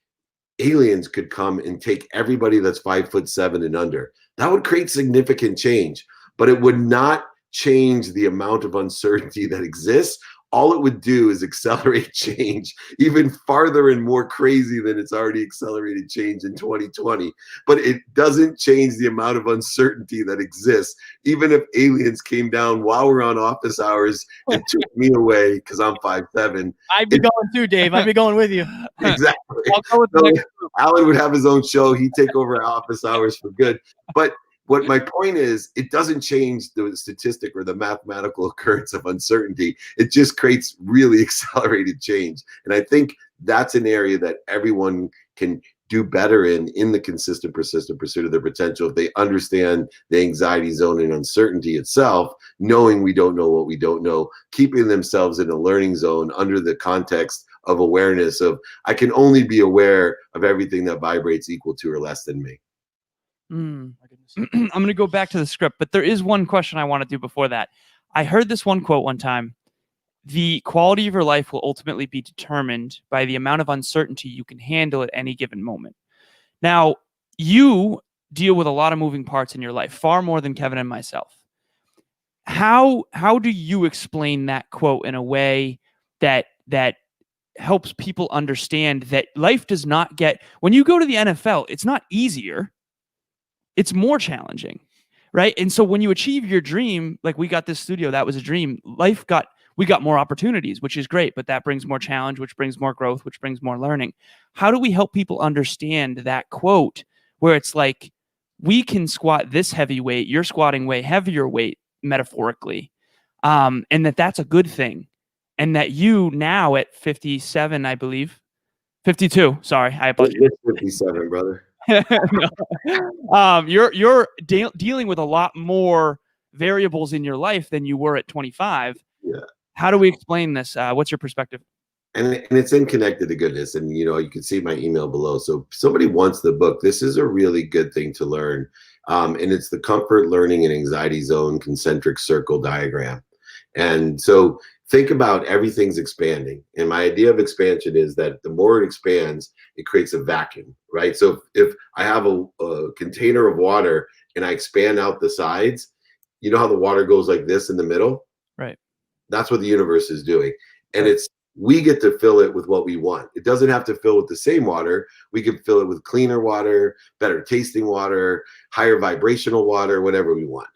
aliens could come and take everybody that's 5'7" and under. That would create significant change, but it would not change the amount of uncertainty that exists. All it would do is accelerate change even farther and more crazy than it's already accelerated change in 2020. But it doesn't change the amount of uncertainty that exists. Even if aliens came down while we're on office hours and took me away because I'm 5'7". I'd be going too, Dave. I'd be going with you. Exactly. I'll go with So Alan would have his own show. He'd take over office hours for good. But what my point is, it doesn't change the statistic or the mathematical occurrence of uncertainty. It just creates really accelerated change. And I think that's an area that everyone can do better in the consistent, persistent pursuit of their potential, if they understand the anxiety zone and uncertainty itself, knowing we don't know what we don't know, keeping themselves in a learning zone under the context of awareness of, I can only be aware of everything that vibrates equal to or less than me. I'm going to go back to the script, but there is one question I want to do before that. I heard this one quote one time: the quality of your life will ultimately be determined by the amount of uncertainty you can handle at any given moment. Now, you deal with a lot of moving parts in your life, far more than Kevin and myself. how do you explain that quote in a way that helps people understand that life does not get, when you go to the NFL, it's not easier, it's more challenging, right? And so when you achieve your dream, like we got this studio, that was a dream. We got more opportunities, which is great, but that brings more challenge, which brings more growth, which brings more learning. How do we help people understand that quote where it's like, we can squat this heavy weight, you're squatting way heavier weight, metaphorically, and that's a good thing, and that you now at 57, I believe, 52. Sorry, I apologize. 57, brother. No. You're dealing with a lot more variables in your life than you were at 25. Yeah. How do we explain this? What's your perspective? And it's in Connected to Goodness. And, you can see my email below. So if somebody wants the book, this is a really good thing to learn. And it's the Comfort, Learning, and Anxiety Zone Concentric Circle Diagram. And so think about everything's expanding. And my idea of expansion is that the more it expands, it creates a vacuum, right? So if I have a container of water and I expand out the sides, you know how the water goes like this in the middle? Right. That's what the universe is doing. And we get to fill it with what we want. It doesn't have to fill with the same water. We can fill it with cleaner water, better tasting water, higher vibrational water, whatever we want.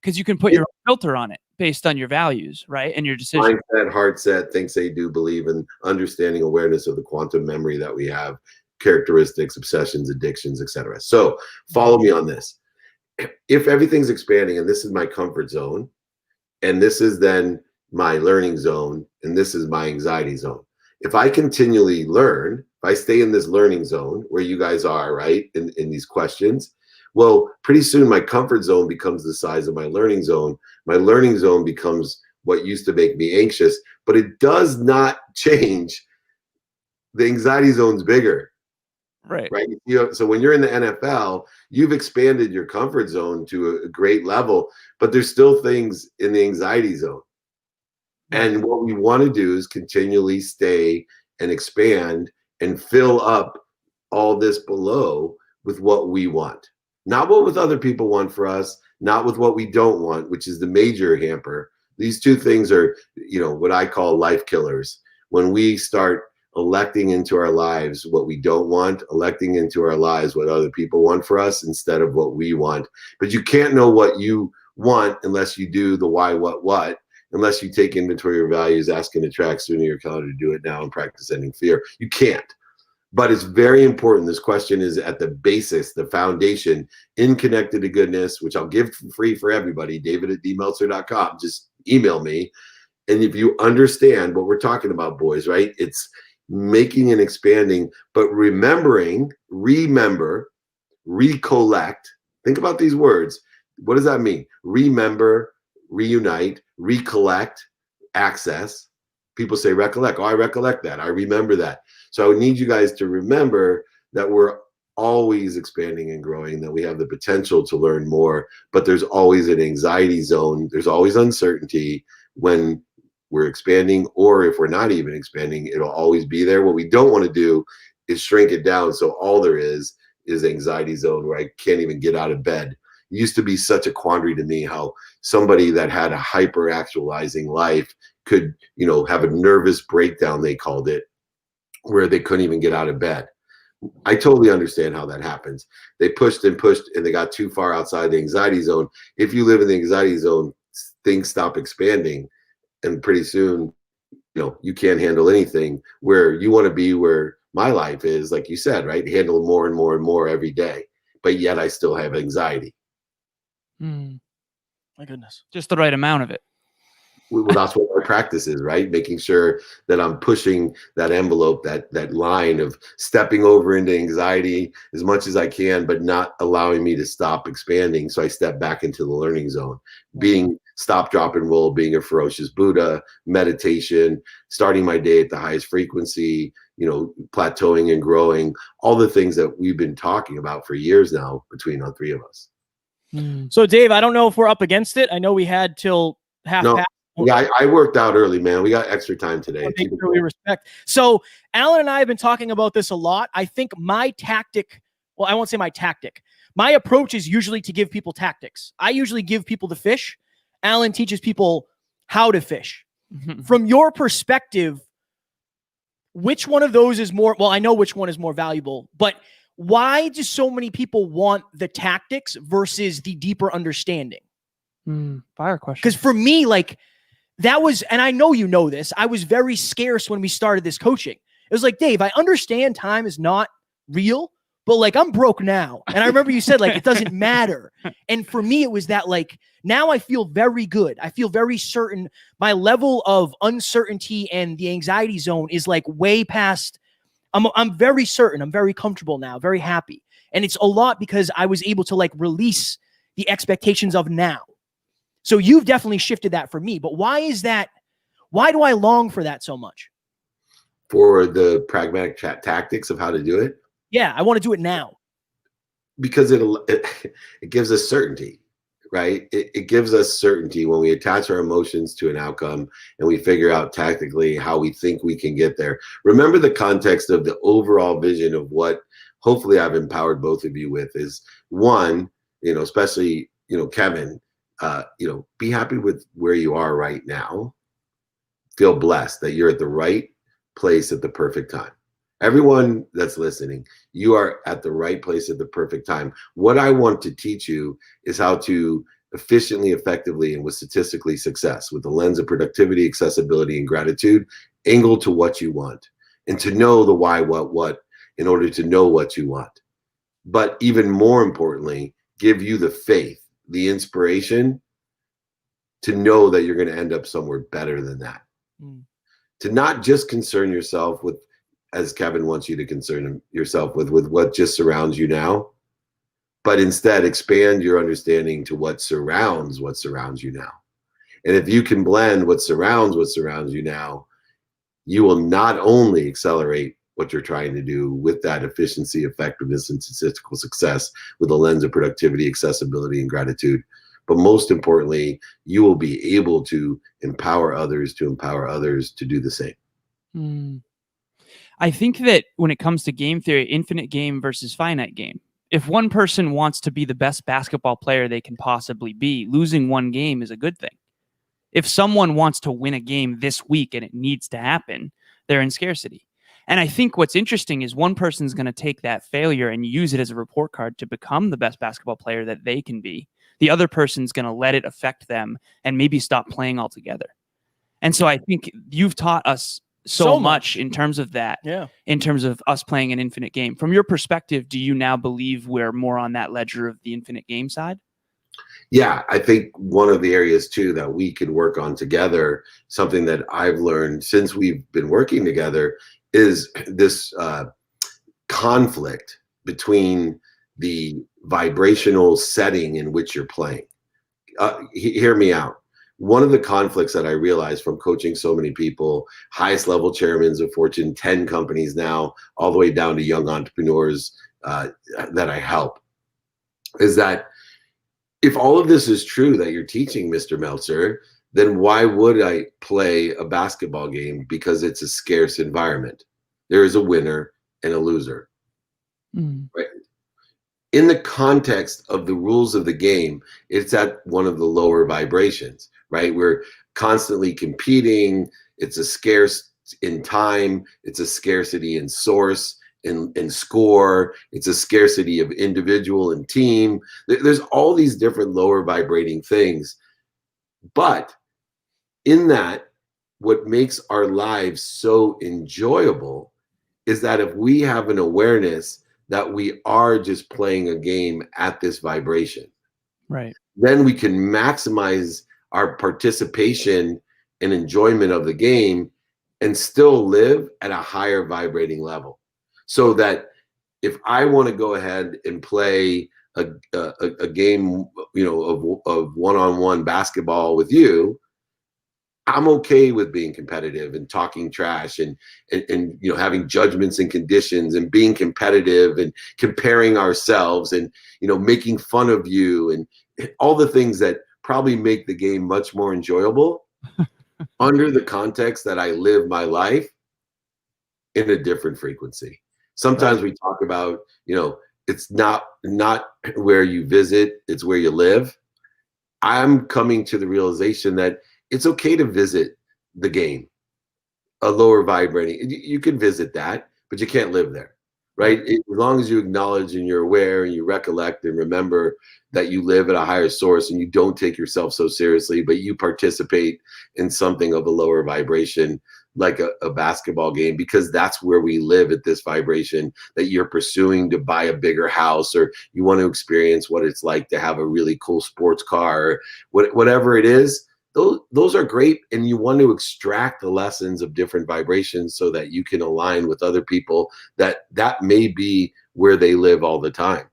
Because you can put your own filter on it based on your values, right? And your decision. Mindset, heart set, things they do believe in, understanding awareness of the quantum memory that we have, characteristics, obsessions, addictions, etc. So follow me on this. If everything's expanding and this is my comfort zone, and this is then my learning zone, and this is my anxiety zone. If I continually learn, if I stay in this learning zone where you guys are, right, in these questions, well, pretty soon my comfort zone becomes the size of my learning zone. My learning zone becomes what used to make me anxious, but it does not change. The anxiety zone's bigger. Right. So when you're in the NFL, you've expanded your comfort zone to a great level, but there's still things in the anxiety zone. And what we want to do is continually stay and expand and fill up all this below with what we want. Not what other people want for us, not with what we don't want, which is the major hamper. These two things are, what I call life killers. When we start electing into our lives what we don't want, electing into our lives what other people want for us instead of what we want. But you can't know what you want unless you do the why, what, unless you take inventory of values, ask and attract sooner your calendar to do it now, and practice ending fear. You can't. But it's very important. This question is at the basis, the foundation in Connected to Goodness, which I'll give for free for everybody, david@dmeltzer.com. Just email me. And if you understand what we're talking about, boys, right? It's making and expanding, but remember, recollect. Think about these words. What does that mean? Remember, reunite, recollect, access. People say recollect. Oh, I recollect that. I remember that. So I would need you guys to remember that we're always expanding and growing, that we have the potential to learn more, but there's always an anxiety zone. There's always uncertainty when we're expanding, or if we're not even expanding, it'll always be there. What we don't want to do is shrink it down. So all there is anxiety zone where I can't even get out of bed. It used to be such a quandary to me how somebody that had a hyper actualizing life could, have a nervous breakdown, they called it, where they couldn't even get out of bed. I totally understand how that happens. They pushed and they got too far outside the anxiety zone. If you live in the anxiety zone, things stop expanding. And pretty soon, you can't handle anything. Where you want to be, where my life is, like you said, right? Handle more and more and more every day. But yet I still have anxiety. My goodness. Just the right amount of it. Well, that's what our practice is, right? Making sure that I'm pushing that envelope, that line of stepping over into anxiety as much as I can, but not allowing me to stop expanding. So I step back into the learning zone, being stop, drop, and roll, being a ferocious Buddha, meditation, starting my day at the highest frequency, plateauing and growing, all the things that we've been talking about for years now between the three of us. So Dave, I don't know if we're up against it. I know we had till half past. Yeah, I worked out early, man. We got extra time today. Make sure we respect. So Alan and I have been talking about this a lot. I think my tactic, well, I won't say my tactic. My approach is usually to give people tactics. I usually give people the fish, Alan teaches people how to fish. From your perspective, which one of those is more, well, I know which one is more valuable, but why do so many people want the tactics versus the deeper understanding? Fire question. Because for me, like, that was, and I know you know this, I was very scarce when we started this coaching. It was like, Dave, I understand time is not real, but like, I'm broke now. And I remember you said, like, it doesn't matter. And for me, it was that, like, now I feel very good. I feel very certain. My level of uncertainty and the anxiety zone is like way past. I'm very certain. I'm very comfortable now, very happy. And it's a lot because I was able to like release the expectations of now. So you've definitely shifted that for me. But why is that? Why do I long for that so much? For the pragmatic tactics of how to do it? Yeah, I want to do it now. Because it gives us certainty, right? It gives us certainty when we attach our emotions to an outcome and we figure out tactically how we think we can get there. Remember the context of the overall vision of what hopefully I've empowered both of you with is one, especially, Kevin, be happy with where you are right now. Feel blessed that you're at the right place at the perfect time. Everyone that's listening, you are at the right place at the perfect time. What I want to teach you is how to efficiently, effectively, and with statistically success, with the lens of productivity, accessibility, and gratitude, angle to what you want and to know the why, what, in order to know what you want. But even more importantly, give you the faith, the inspiration to know that you're going to end up somewhere better than that. To not just concern yourself with, as Kevin wants you to concern yourself with what just surrounds you now, but instead expand your understanding to what surrounds you now. And if you can blend what surrounds you now, you will not only accelerate what you're trying to do with that efficiency, effectiveness, and statistical success with a lens of productivity, accessibility, and gratitude, but most importantly, you will be able to empower others to do the same. I think that when it comes to game theory, infinite game versus finite game, if one person wants to be the best basketball player they can possibly be, losing one game is a good thing. If someone wants to win a game this week and it needs to happen, they're in scarcity. And I think what's interesting is one person's going to take that failure and use it as a report card to become the best basketball player that they can be. The other person's going to let it affect them and maybe stop playing altogether. And so I think you've taught us so much in terms of that, in terms of us playing an infinite game. From your perspective, do you now believe we're more on that ledger of the infinite game side? Yeah, I think one of the areas too that we can work on together, something that I've learned since we've been working together, is this conflict between the vibrational setting in which you're playing. Hear me out. One of the conflicts that I realized from coaching so many people, highest level chairmen of Fortune 10 companies now, all the way down to young entrepreneurs that I help, is that if all of this is true that you're teaching, Mr. Meltzer, then why would I play a basketball game? Because it's a scarce environment. There is a winner and a loser. Right? In the context of the rules of the game, it's at one of the lower vibrations, right? We're constantly competing. It's a scarce in time. It's a scarcity in source, in score. It's a scarcity of individual and team. There's all these different lower vibrating things. But in that, what makes our lives so enjoyable is that if we have an awareness that we are just playing a game at this vibration, right, then we can maximize our participation and enjoyment of the game and still live at a higher vibrating level. So that if I want to go ahead and play a game, of one-on-one basketball with you, I'm okay with being competitive and talking trash and having judgments and conditions and being competitive and comparing ourselves and making fun of you and all the things that probably make the game much more enjoyable under the context that I live my life in a different frequency. Sometimes we talk about, it's not where you visit, it's where you live. I'm coming to the realization that it's okay to visit the game, a lower vibrating. You can visit that, but you can't live there, right? As long as you acknowledge and you're aware and you recollect and remember that you live at a higher source and you don't take yourself so seriously, but you participate in something of a lower vibration, like a basketball game, because that's where we live at this vibration, that you're pursuing to buy a bigger house, or you want to experience what it's like to have a really cool sports car, whatever it is. Those are great, and you want to extract the lessons of different vibrations so that you can align with other people that may be where they live all the time.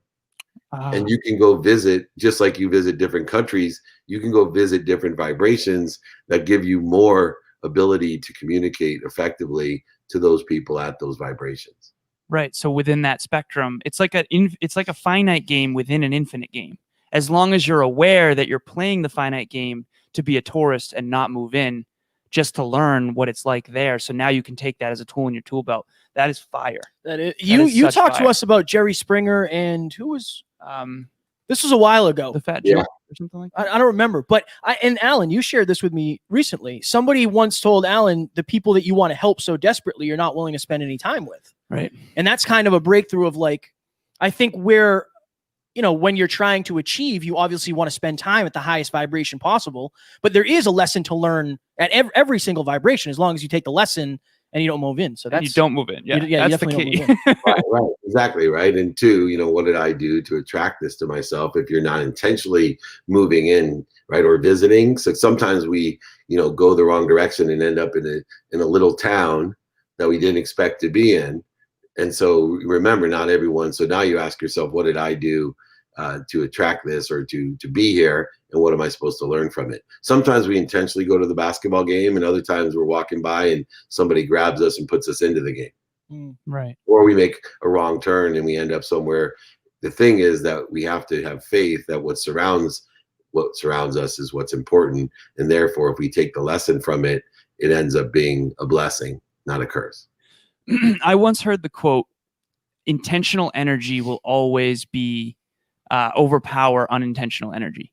And you can go visit, just like you visit different countries, you can go visit different vibrations that give you more ability to communicate effectively to those people at those vibrations. Right. So within that spectrum, it's like a finite game within an infinite game. As long as you're aware that you're playing the finite game to be a tourist and not move in, just to learn what it's like there. So now you can take that as a tool in your tool belt. That is fire. You talked to us about Jerry Springer and who was this was a while ago. The Fat Joe or something like that. I don't remember, but and Alan, you shared this with me recently. Somebody once told Alan, the people that you want to help so desperately, you're not willing to spend any time with. Right. And that's kind of a breakthrough of like, I think where, when you're trying to achieve, you obviously want to spend time at the highest vibration possible, but there is a lesson to learn at every single vibration, as long as you take the lesson and you don't move in. So you don't move in. Yeah, that's the key. Right, exactly. Right. And two, what did I do to attract this to myself? If you're not intentionally moving in, right, or visiting. So sometimes we, go the wrong direction and end up in a little town that we didn't expect to be in. And so remember, not everyone. So now you ask yourself, what did I do to attract this, or to be here, and what am I supposed to learn from it? Sometimes we intentionally go to the basketball game, and other times we're walking by and somebody grabs us and puts us into the game. Right. Or we make a wrong turn and we end up somewhere. The thing is that we have to have faith that what surrounds us is what's important, and therefore if we take the lesson from it, it ends up being a blessing, not a curse. I once heard the quote, intentional energy will always be overpower unintentional energy.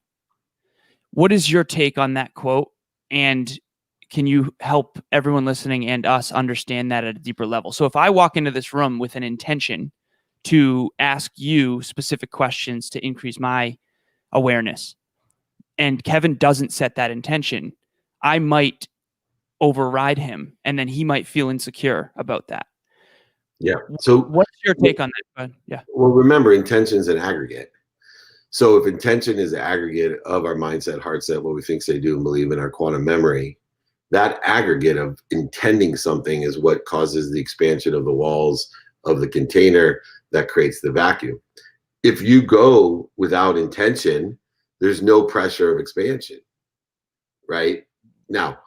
What is your take on that quote? And can you help everyone listening and us understand that at a deeper level? So if I walk into this room with an intention to ask you specific questions to increase my awareness, and Kevin doesn't set that intention, I might override him, and then he might feel insecure about that. Yeah. So what's your take on that? Yeah. Well, remember, intention's an aggregate. So if intention is an aggregate of our mindset, heart set, what we think, say, do, and believe in our quantum memory, that aggregate of intending something is what causes the expansion of the walls of the container that creates the vacuum. If you go without intention, there's no pressure of expansion, right? Now,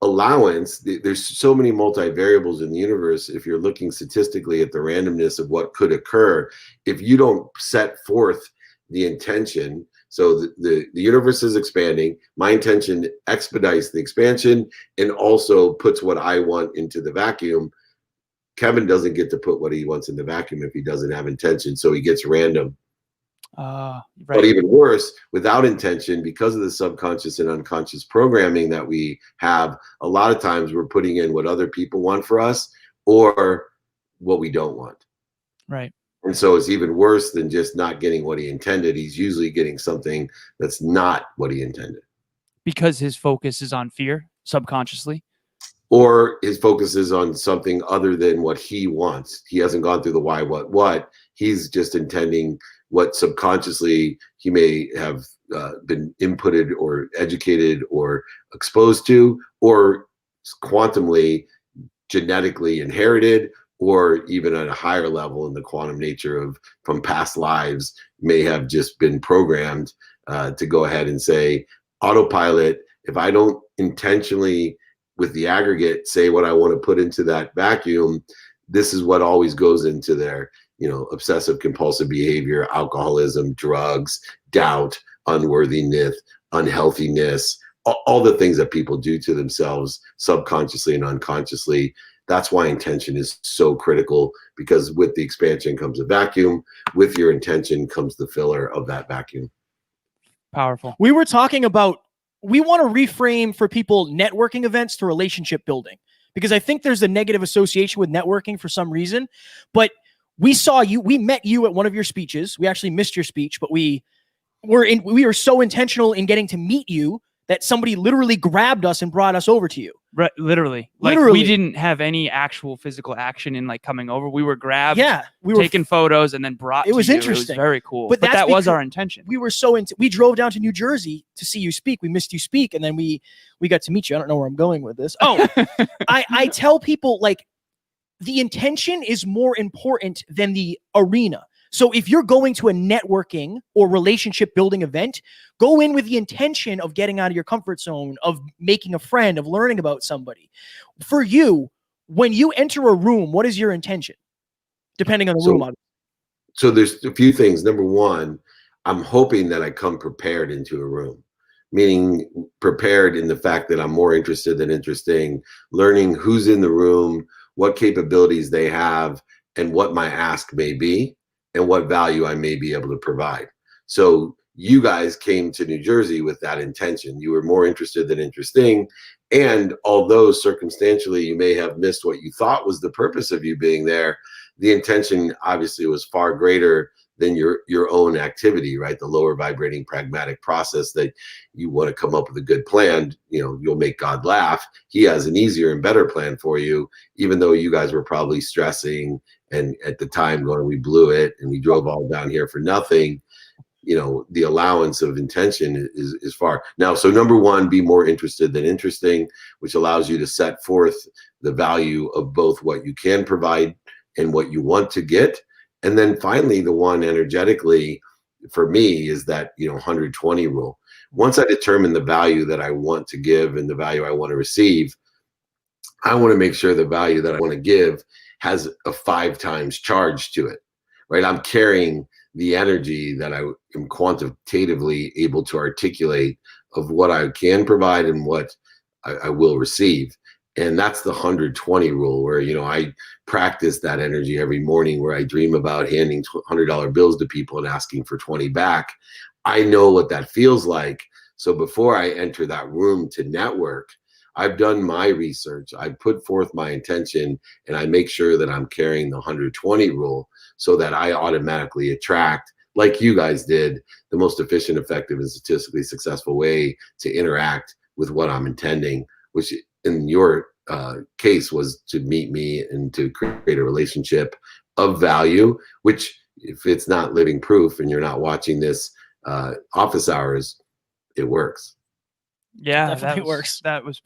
allowance, there's so many multivariables in the universe. If you're looking statistically at the randomness of what could occur, if you don't set forth the intention, so the universe is expanding, my intention expedites the expansion and also puts what I want into the vacuum. Kevin doesn't get to put what he wants in the vacuum if he doesn't have intention, so he gets random. Right. But even worse, without intention, because of the subconscious and unconscious programming that we have, a lot of times we're putting in what other people want for us or what we don't want. Right. And so it's even worse than just not getting what he intended. He's usually getting something that's not what he intended. Because his focus is on fear subconsciously? Or his focus is on something other than what he wants. He hasn't gone through the why, what. He's just intending what subconsciously he may have been inputted or educated or exposed to, or quantumly, genetically inherited, or even at a higher level in the quantum nature of from past lives may have just been programmed to go ahead and say, autopilot, if I don't intentionally with the aggregate say what I want to put into that vacuum, this is what always goes into their, obsessive compulsive behavior, alcoholism, drugs, doubt, unworthiness, unhealthiness, all the things that people do to themselves subconsciously and unconsciously. That's why intention is so critical, because with the expansion comes a vacuum. With your intention comes the filler of that vacuum. Powerful. We were talking about, we want to reframe for people networking events to relationship building, because I think there's a negative association with networking for some reason. But we met you at one of your speeches. We actually missed your speech, but we were so intentional in getting to meet you that somebody literally grabbed us and brought us over to you. Right, literally. Like, we didn't have any actual physical action in like coming over. We were grabbed, we were taking photos, and then brought. It was to you. interesting. It was very cool. But that was our intention. We were we drove down to New Jersey to see you speak. We missed you speak, and then we got to meet you. I don't know where I'm going with this. Oh, I tell people, like, the intention is more important than the arena. So if you're going to a networking or relationship building event, go in with the intention of getting out of your comfort zone, of making a friend, of learning about somebody. For you, when you enter a room, what is your intention? Depending on the room. So there's a few things. Number one, I'm hoping that I come prepared into a room, meaning prepared in the fact that I'm more interested than interesting, learning who's in the room, what capabilities they have, and what my ask may be, and what value I may be able to provide. So you guys came to New Jersey with that intention. You were more interested than interesting. And although circumstantially you may have missed what you thought was the purpose of you being there, the intention obviously was far greater than your own activity, right? The lower vibrating pragmatic process that you want to come up with a good plan. You'll make God laugh. He has an easier and better plan for you, even though you guys were probably stressing and at the time going, we blew it and we drove all down here for nothing. The allowance of intention is far. Now, so number one, be more interested than interesting, which allows you to set forth the value of both what you can provide and what you want to get. And then finally, the one energetically for me is that 120 rule. Once I determine the value that I want to give and the value I want to receive, I want to make sure the value that I want to give has a 5 times charge to it, right? I'm carrying the energy that I am quantitatively able to articulate of what I can provide and what I will receive. And that's the 120 rule, where, I practice that energy every morning, where I dream about handing $100 bills to people and asking for 20 back. I know what that feels like. So before I enter that room to network, I've done my research, I put forth my intention, and I make sure that I'm carrying the 120 rule so that I automatically attract, like you guys did, the most efficient, effective, and statistically successful way to interact with what I'm intending, which in your case was to meet me and to create a relationship of value, which, if it's not living proof and you're not watching this office hours, it works. Yeah, Definitely works.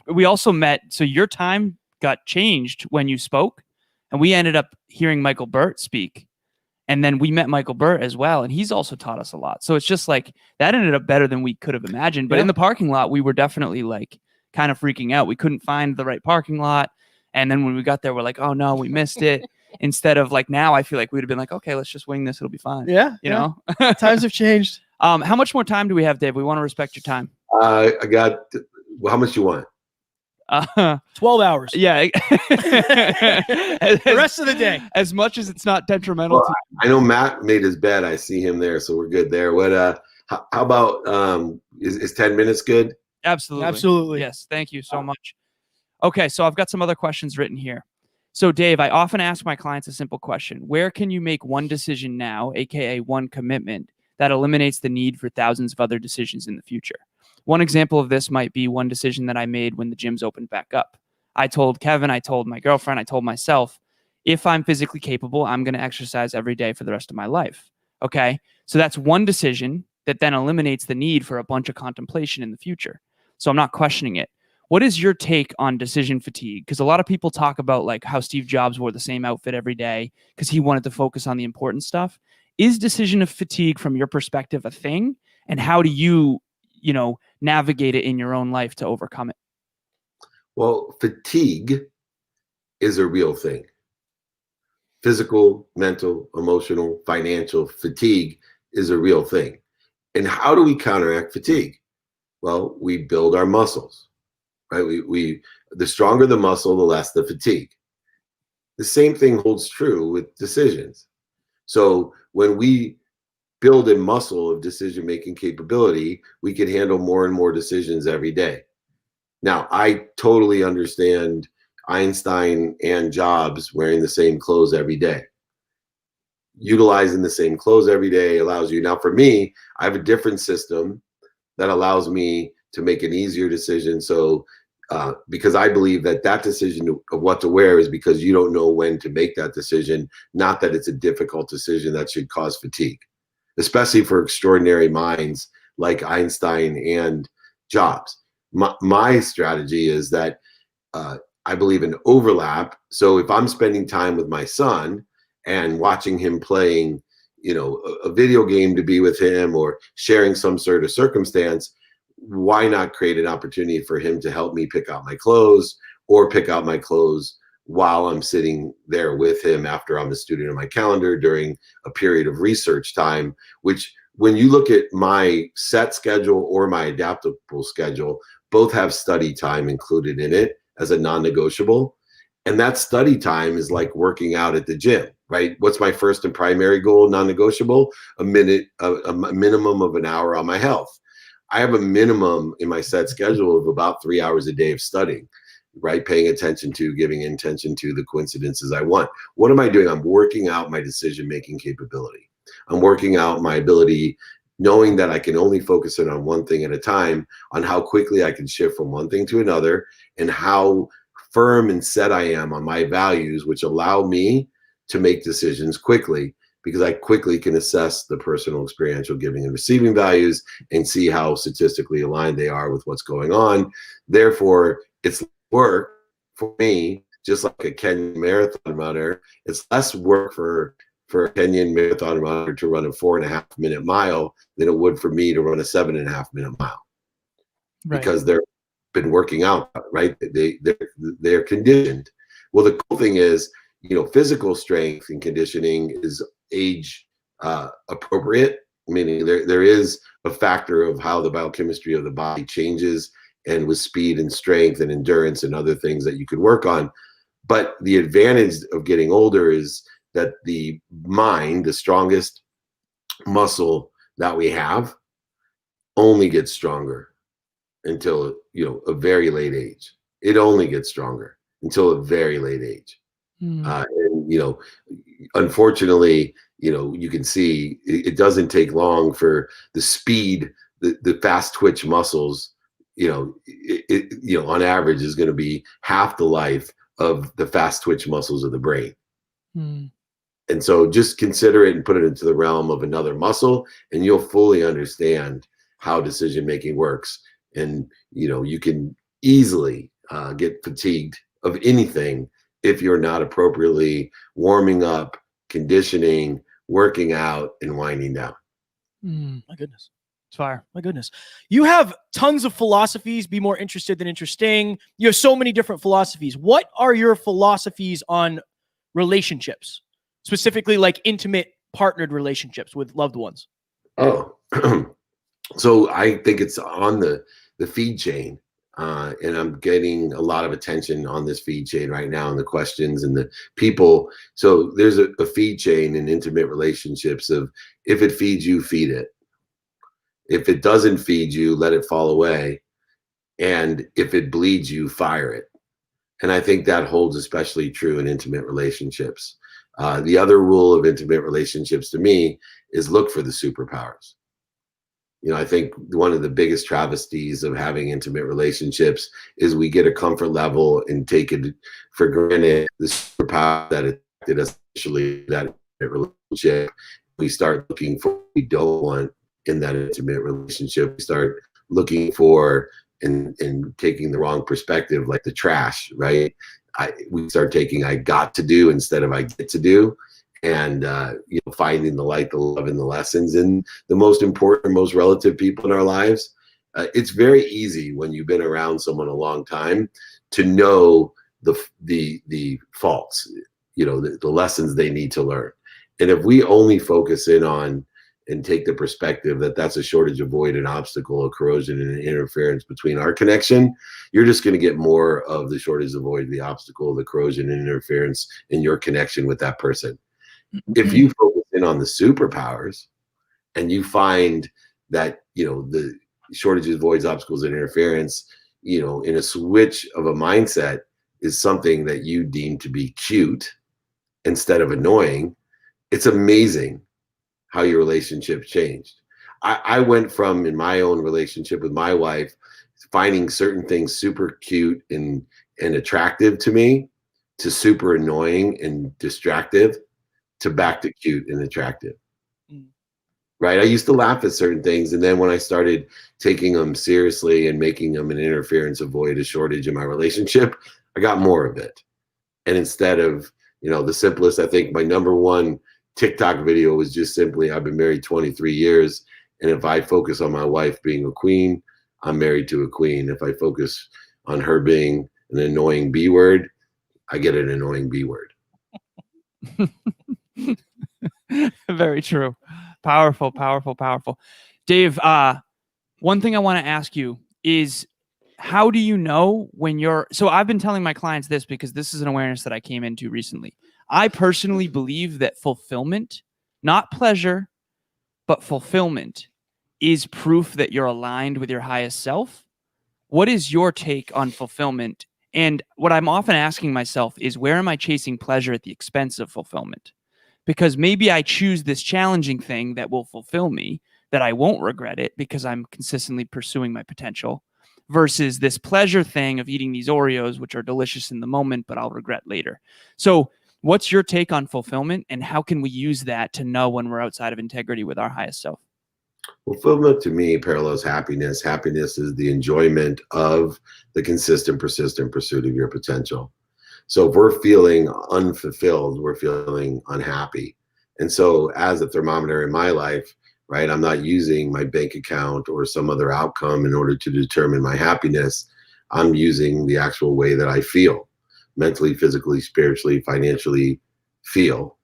We also met. So your time got changed when you spoke, and we ended up hearing Michael Burt speak. And then we met Michael Burt as well, and he's also taught us a lot. So it's just like that ended up better than we could have imagined. But in the parking lot, we were definitely like kind of freaking out. We couldn't find the right parking lot. And then when we got there, we're like, oh no, we missed it. Instead of like, now I feel like we'd have been like, okay, let's just wing this. It'll be fine. Yeah. You know, times have changed. How much more time do we have, Dave? We want to respect your time. I got, how much you want? 12 hours. Yeah. The rest of the day. As much as it's not detrimental. Well, I know Matt made his bed. I see him there, so we're good there. What? How about is 10 minutes good? Absolutely. Absolutely. Yes. Thank you so much. Okay, so I've got some other questions written here. So Dave, I often ask my clients a simple question: where can you make one decision now, aka one commitment, that eliminates the need for thousands of other decisions in the future? One example of this might be one decision that I made when the gyms opened back up. I told Kevin, I told my girlfriend, I told myself, if I'm physically capable, I'm going to exercise every day for the rest of my life. Okay. So that's one decision that then eliminates the need for a bunch of contemplation in the future. So I'm not questioning it. What is your take on decision fatigue? Because a lot of people talk about like how Steve Jobs wore the same outfit every day because he wanted to focus on the important stuff. Is decision fatigue, from your perspective, a thing? And how do you navigate it in your own life to overcome it? Well, fatigue is a real thing. Physical, mental, emotional, financial fatigue is a real thing. And how do we counteract fatigue? Well, we build our muscles, right? The stronger the muscle, the less the fatigue. The same thing holds true with decisions. So when we build a muscle of decision-making capability, we can handle more and more decisions every day. Now, I totally understand Einstein and Jobs wearing the same clothes every day. Utilizing the same clothes every day allows you. Now, for me, I have a different system that allows me to make an easier decision. So, because I believe that decision of what to wear is because you don't know when to make that decision, not that it's a difficult decision that should cause fatigue, especially for extraordinary minds like Einstein and Jobs. My strategy is that I believe in overlap. So if I'm spending time with my son and watching him playing, a video game to be with him or sharing some sort of circumstance, why not create an opportunity for him to help me pick out my clothes or pick out my clothes while I'm sitting there with him after I'm a student of my calendar during a period of research time, which when you look at my set schedule or my adaptable schedule, both have study time included in it as a non-negotiable. And that study time is like working out at the gym, right? What's my first and primary goal, non-negotiable? A minimum of an hour on my health. I have a minimum in my set schedule of about 3 hours a day of studying, right? Paying attention to, giving attention to the coincidences I want. What am I doing? I'm working out my decision-making capability. I'm working out my ability, knowing that I can only focus in on one thing at a time, on how quickly I can shift from one thing to another, and how firm and set I am on my values, which allow me to make decisions quickly, because I quickly can assess the personal experiential giving and receiving values and see how statistically aligned they are with what's going on. Therefore, it's work for me, just like a Kenyan marathon runner. It's less work for a Kenyan marathon runner to run a 4.5-minute mile than it would for me to run a 7.5-minute mile. Right. Because they're been working out, right? They're conditioned. Well, the cool thing is, physical strength and conditioning is age appropriate, meaning there is a factor of how the biochemistry of the body changes, and with speed and strength and endurance and other things that you could work on. But the advantage of getting older is that the mind, the strongest muscle that we have, only gets stronger until a very late age. It only gets stronger until a very late age. And unfortunately, you can see it doesn't take long for the speed, the fast twitch muscles, on average is going to be half the life of the fast twitch muscles of the brain. And so just consider it and put it into the realm of another muscle, and you'll fully understand how decision making works. And you can easily get fatigued of anything if you're not appropriately warming up, conditioning, working out, and winding down. My goodness. It's fire. My goodness. You have tons of philosophies. Be more interested than interesting. You have so many different philosophies. What are your philosophies on relationships, specifically like intimate partnered relationships with loved ones? Oh, so I think it's on the feed chain. And I'm getting a lot of attention on this feed chain right now, and the questions and the people. So there's a feed chain in intimate relationships of, if it feeds you, feed it. If it doesn't feed you, let it fall away. And if it bleeds you, fire it. And I think that holds especially true in intimate relationships. The other rule of intimate relationships to me is look for the superpowers. I think one of the biggest travesties of having intimate relationships is we get a comfort level and take it for granted, the superpower that it did us initially, that relationship. We start looking for what we don't want in that intimate relationship. We start looking for and taking the wrong perspective, like the trash, right? We start taking I got to do instead of I get to do. And finding the light, the love, and the lessons in the most important, most relative people in our lives. It's very easy when you've been around someone a long time to know the faults, the lessons they need to learn. And if we only focus in on and take the perspective that that's a shortage, a void, an obstacle, a corrosion, and an interference between our connection, you're just going to get more of the shortage, the void, the obstacle, the corrosion, and interference in your connection with that person. If you focus in on the superpowers and you find that, the shortages, voids, obstacles, and interference, in a switch of a mindset is something that you deem to be cute instead of annoying, it's amazing how your relationship changed. I went from, in my own relationship with my wife, finding certain things super cute and attractive to me, to super annoying and distractive, to back to cute and attractive. Right? I used to laugh at certain things, and then when I started taking them seriously and making them an interference, avoid a shortage in my relationship, I got more of it. And instead of, the simplest, I think my number one TikTok video was just simply, I've been married 23 years, and if I focus on my wife being a queen, I'm married to a queen. If I focus on her being an annoying B word, I get an annoying B word. Very true. Powerful, powerful, powerful. Dave, one thing I want to ask you is, how do you know when so I've been telling my clients this because this is an awareness that I came into recently. I personally believe that fulfillment, not pleasure, but fulfillment, is proof that you're aligned with your highest self. What is your take on fulfillment? And what I'm often asking myself is, where am I chasing pleasure at the expense of fulfillment? Because maybe I choose this challenging thing that will fulfill me, that I won't regret it because I'm consistently pursuing my potential, versus this pleasure thing of eating these Oreos, which are delicious in the moment, but I'll regret later. So what's your take on fulfillment, and how can we use that to know when we're outside of integrity with our highest self? Fulfillment to me parallels happiness. Happiness is the enjoyment of the consistent, persistent pursuit of your potential. So if we're feeling unfulfilled, we're feeling unhappy. And so as a thermometer in my life, right, I'm not using my bank account or some other outcome in order to determine my happiness. I'm using the actual way that I feel, mentally, physically, spiritually, financially feel.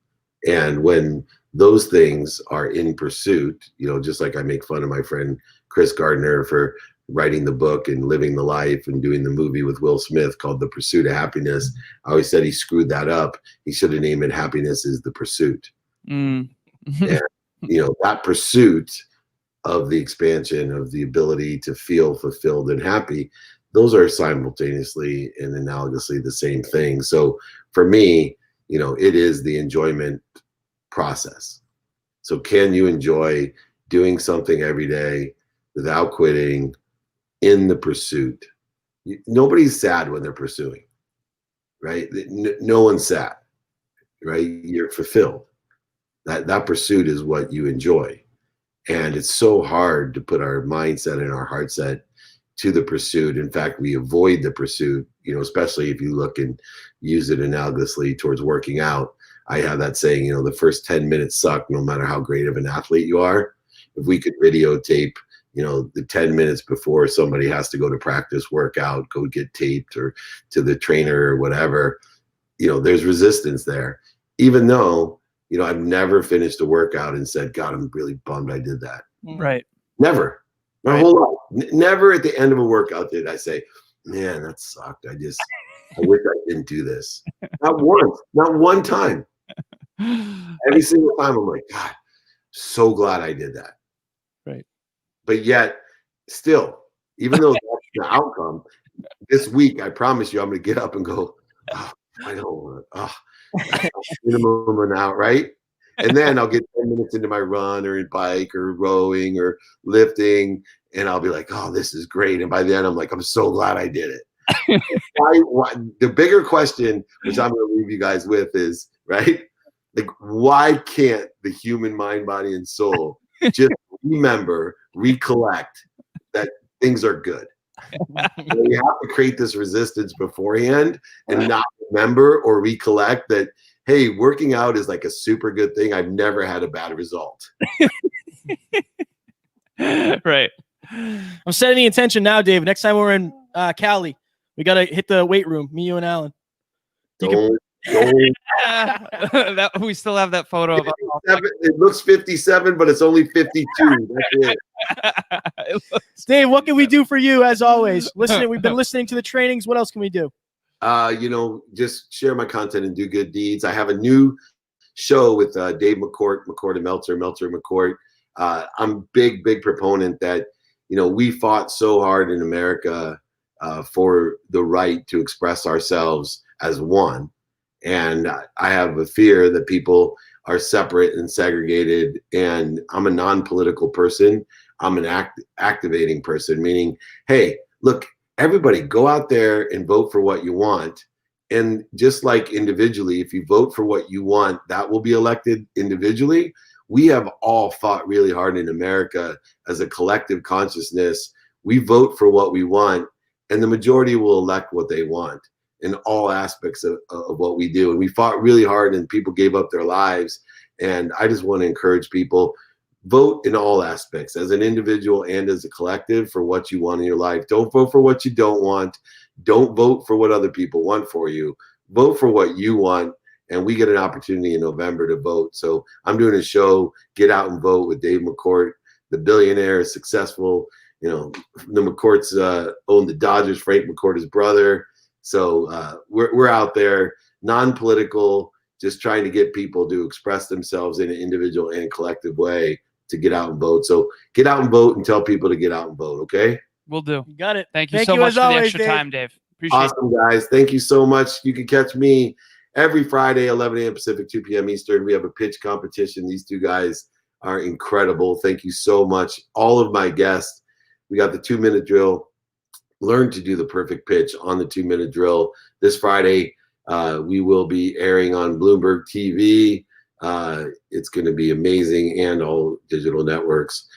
And when those things are in pursuit, just like I make fun of my friend Chris Gardner for writing the book and living the life and doing the movie with Will Smith called The Pursuit of Happiness. I always said he screwed that up. He should have named it Happiness is the Pursuit. And, that pursuit of the expansion of the ability to feel fulfilled and happy, those are simultaneously and analogously the same thing. So for me, it is the enjoyment process. So can you enjoy doing something every day without quitting in the pursuit? Nobody's sad when they're pursuing, right? No one's sad, right? You're fulfilled. That pursuit is what you enjoy. And it's so hard to put our mindset and our heart set to the pursuit. In fact, we avoid the pursuit, especially if you look and use it analogously towards working out. I have that saying, the first 10 minutes suck no matter how great of an athlete you are. If we could videotape, the 10 minutes before somebody has to go to practice, work out, go get taped or to the trainer or whatever, there's resistance there. Even though, I've never finished a workout and said, God, I'm really bummed I did that. Right. Never. My whole life. Never at the end of a workout did I say, man, that sucked. I wish I didn't do this. Not once, not one time. Every single time I'm like, God, so glad I did that. Right. But yet, still, even though that's the outcome, this week, I promise you, I'm going to get up and go, oh, I don't want to, minimum an hour, right? And then I'll get 10 minutes into my run or bike or rowing or lifting, and I'll be like, oh, this is great. And by then, I'm like, I'm so glad I did it. The bigger question, which I'm going to leave you guys with is, right? Like, why can't the human mind, body, and soul just recollect that things are good? You have to create this resistance beforehand and not remember or recollect that, hey, working out is like a super good thing. I've never had a bad result. Right. I'm setting the intention now, Dave. Next time we're in Cali, we got to hit the weight room, me, you, and Alan. We still have that photo of it looks 57, but it's only 52. That's it. Dave, what can we do for you as always? We've been listening to the trainings. What else can we do? Just share my content and do good deeds. I have a new show with Dave McCourt and Meltzer, McCourt. I'm big proponent that, you know, we fought so hard in America for the right to express ourselves as one. And I have a fear that people are separate and segregated. And I'm a non-political person. I'm an activating person, meaning, hey, look, everybody go out there and vote for what you want. And just like individually, if you vote for what you want, that will be elected individually. We have all fought really hard in America as a collective consciousness. We vote for what we want, and the majority will elect what they want in all aspects of what we do. And we fought really hard, and people gave up their lives. And I just want to encourage people, vote in all aspects, as an individual and as a collective, for what you want in your life. Don't vote for what you don't want. Don't vote for what other people want for you. Vote for what you want. And we get an opportunity in November to vote. So I'm doing a show, Get Out and Vote, with Dave McCourt, the billionaire, successful. You know, the McCourts own the Dodgers. Frank McCourt, his brother. So we're out there, non-political, just trying to get people to express themselves in an individual and collective way to get out and vote. So get out and vote and tell people to get out and vote, okay? Will do. You got it. Thank you so much for the extra time, Dave. Appreciate it. Awesome, guys. Thank you so much. You can catch me every Friday, 11 a.m. Pacific, 2 p.m. Eastern. We have a pitch competition. These two guys are incredible. Thank you so much. All of my guests. We got the 2-minute drill. Learn to do the perfect pitch on the 2-minute drill. This Friday, we will be airing on Bloomberg TV. It's going to be amazing, and all digital networks.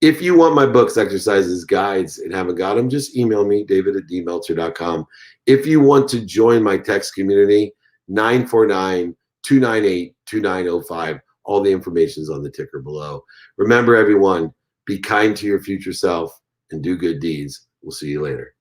If you want my books, exercises, guides, and haven't got them, just email me, david@dmeltzer.com. If you want to join my text community, 949-298-2905. All the information is on the ticker below. Remember, everyone, be kind to your future self and do good deeds. We'll see you later.